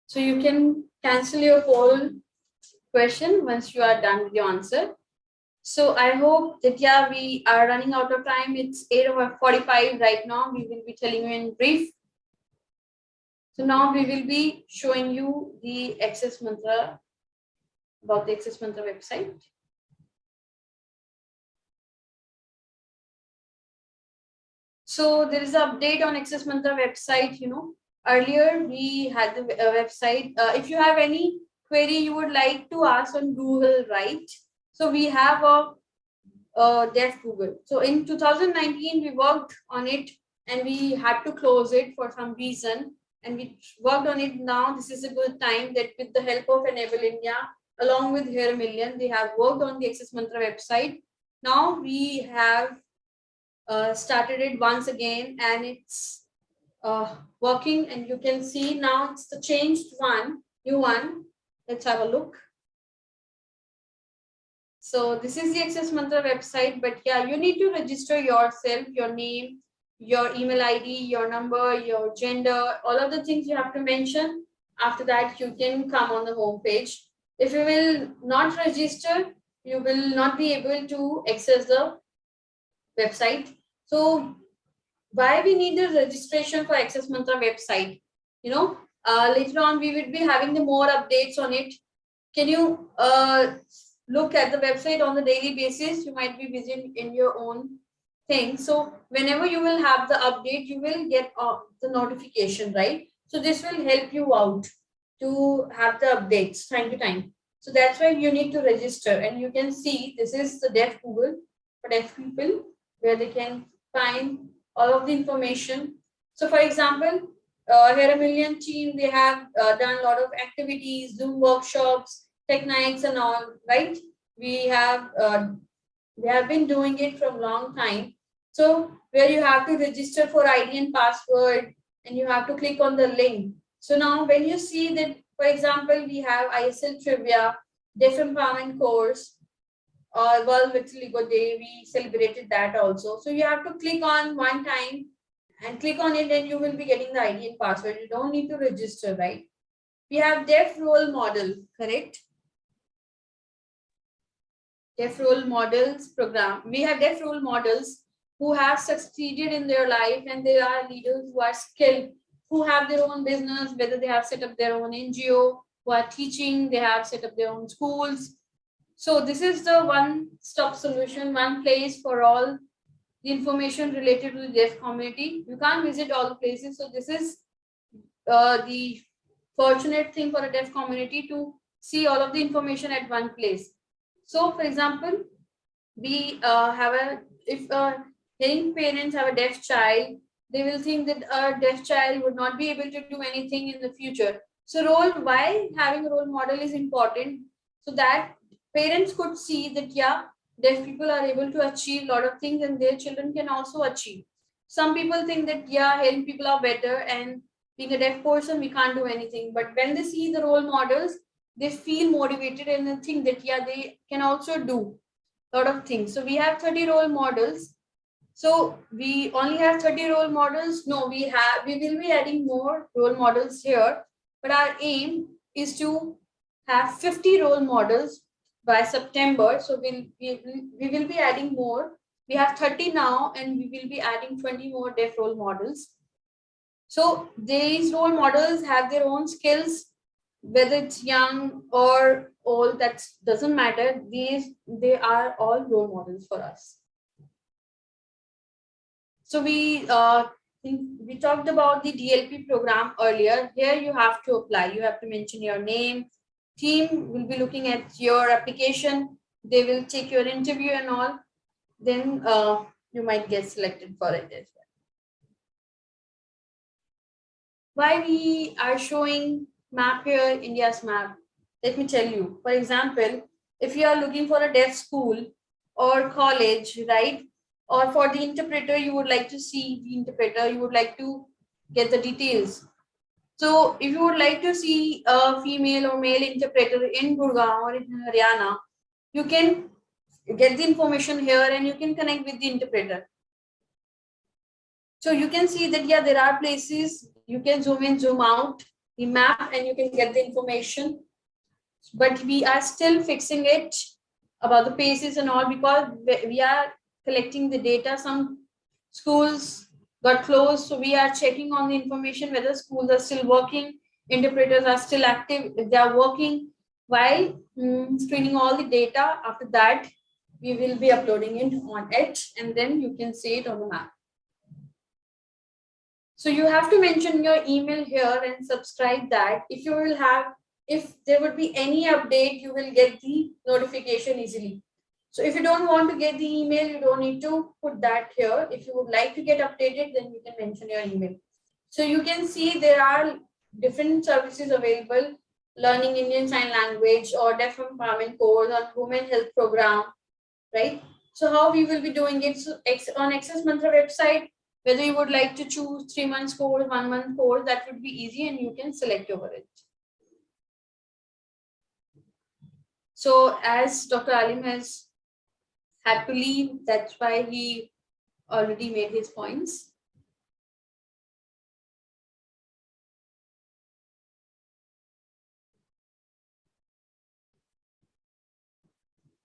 So you can cancel your poll question once you are done with your answer. So I hope that, yeah, we are running out of time. It's 8:45 right now. We will be telling you in brief. So now we will be showing you the Access Mantra, about the Access Mantra website. So there is an update on Access Mantra website. Earlier we had the website. If you have any query you would like to ask on Google, right? So we have a Deaf Google. So in 2019 we worked on it and we had to close it for some reason, and we worked on it. Now this is a good time that with the help of Enable India along with Here a Million, they have worked on the Access Mantra website. Now we have started it once again and it's working, and you can see now it's the changed one, new one. Let's have a look. So this is the Access Mantra website, but yeah, you need to register yourself, your name, your email ID, your number, your gender, all of the things you have to mention. After that, you can come on the home page. If you will not register, you will not be able to access the website. So why we need the registration for Access Mantra website? Later on we will be having the more updates on it. Can you look at the website on the daily basis? You might be busy in your own thing. So whenever you will have the update, you will get the notification, right? So this will help you out to have the updates time to time. So that's why you need to register, and you can see this is the Deaf Google for deaf people where they can find all of the information. So for example, here a million team, they have done a lot of activities, Zoom workshops, tech nights and all, right? We have been doing it from long time. So where you have to register for ID and password, and you have to click on the link. So now when you see that, for example, we have ISL trivia, deaf empowerment course, World Vitiligo Day, we celebrated that also. So you have to click on one time and click on it, and you will be getting the ID and password. You don't need to register, right? We have deaf role model, correct? Deaf role models program. We have deaf role models who have succeeded in their life, and they are leaders who are skilled, who have their own business, whether they have set up their own NGO, who are teaching, they have set up their own schools. So this is the one-stop solution, one place for all the information related to the deaf community. You can't visit all the places. So this is the fortunate thing for a deaf community to see all of the information at one place. So for example, we have a, if hearing parents have a deaf child, they will think that a deaf child would not be able to do anything in the future. So why having a role model is important, so that parents could see that yeah, deaf people are able to achieve a lot of things and their children can also achieve. Some people think that yeah, hearing people are better, and being a deaf person we can't do anything, but when they see the role models, they feel motivated and they think that yeah, they can also do a lot of things. So we have 30 role models. So we only have 30 role models. No, we will be adding more role models here, but our aim is to have 50 role models by September. So we will be adding more. We have 30 now, and we will be adding 20 more deaf role models. So these role models have their own skills, whether it's young or old, that doesn't matter. They are all role models for us. So we talked about the DLP program earlier. Here you have to apply. You have to mention your name. Team will be looking at your application. They will take your interview and all. Then you might get selected for it as well. Why we are showing map here, India's map? Let me tell you. For example, if you are looking for a deaf school or college, right? Or for the interpreter, you would like to see the interpreter, you would like to get the details. So if you would like to see a female or male interpreter in Gurgaon or in Haryana, you can get the information here and you can connect with the interpreter. So you can see that, yeah, there are places you can zoom in, zoom out the map and you can get the information. But we are still fixing it about the paces and all, because we are collecting the data. Some schools got closed, so we are checking on the information whether schools are still working, interpreters are still active, if they are working, while screening all the data. After that, we will be uploading it on it, and then you can see it on the map. So you have to mention your email here and subscribe that. If you will have, if there would be any update, you will get the notification easily. So if you don't want to get the email, you don't need to put that here. If you would like to get updated, then you can mention your email. So you can see there are different services available: learning Indian Sign Language or deaf empowerment course on women health program, right? So how we will be doing it? So on Access Mantra website, whether you would like to choose 3 months course, 1 month course, that would be easy and you can select over it. So as Dr. Alim has had to leave, that's why he already made his points.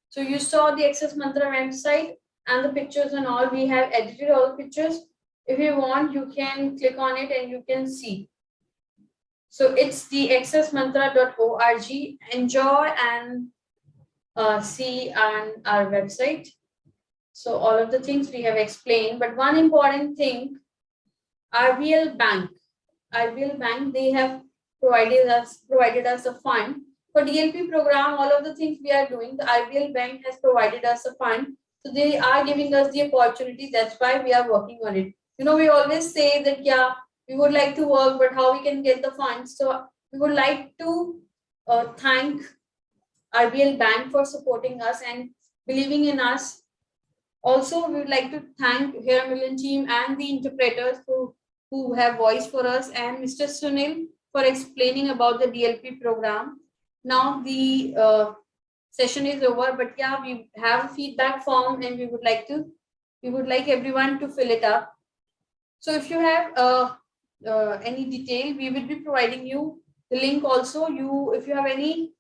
So you saw the Access Mantra website and the pictures and all. We have edited all the pictures. If you want, you can click on it and you can see. So it's the accessmantra.org. Enjoy and see on our website. So all of the things we have explained, but one important thing, RBL Bank. RBL Bank, they have provided us a fund for DLP program. All of the things we are doing, the RBL Bank has provided us a fund. So they are giving us the opportunity. That's why we are working on it. You know, we always say that, yeah, we would like to work, but how we can get the funds? So we would like to thank RBL Bank for supporting us and believing in us. Also, we would like to thank Here Million team and the interpreters who have voiced for us, and Mr. Sunil for explaining about the DLP program. Now the session is over, but yeah, we have a feedback form and we would like everyone to fill it up. So if you have any detail, we will be providing you the link also. If you have any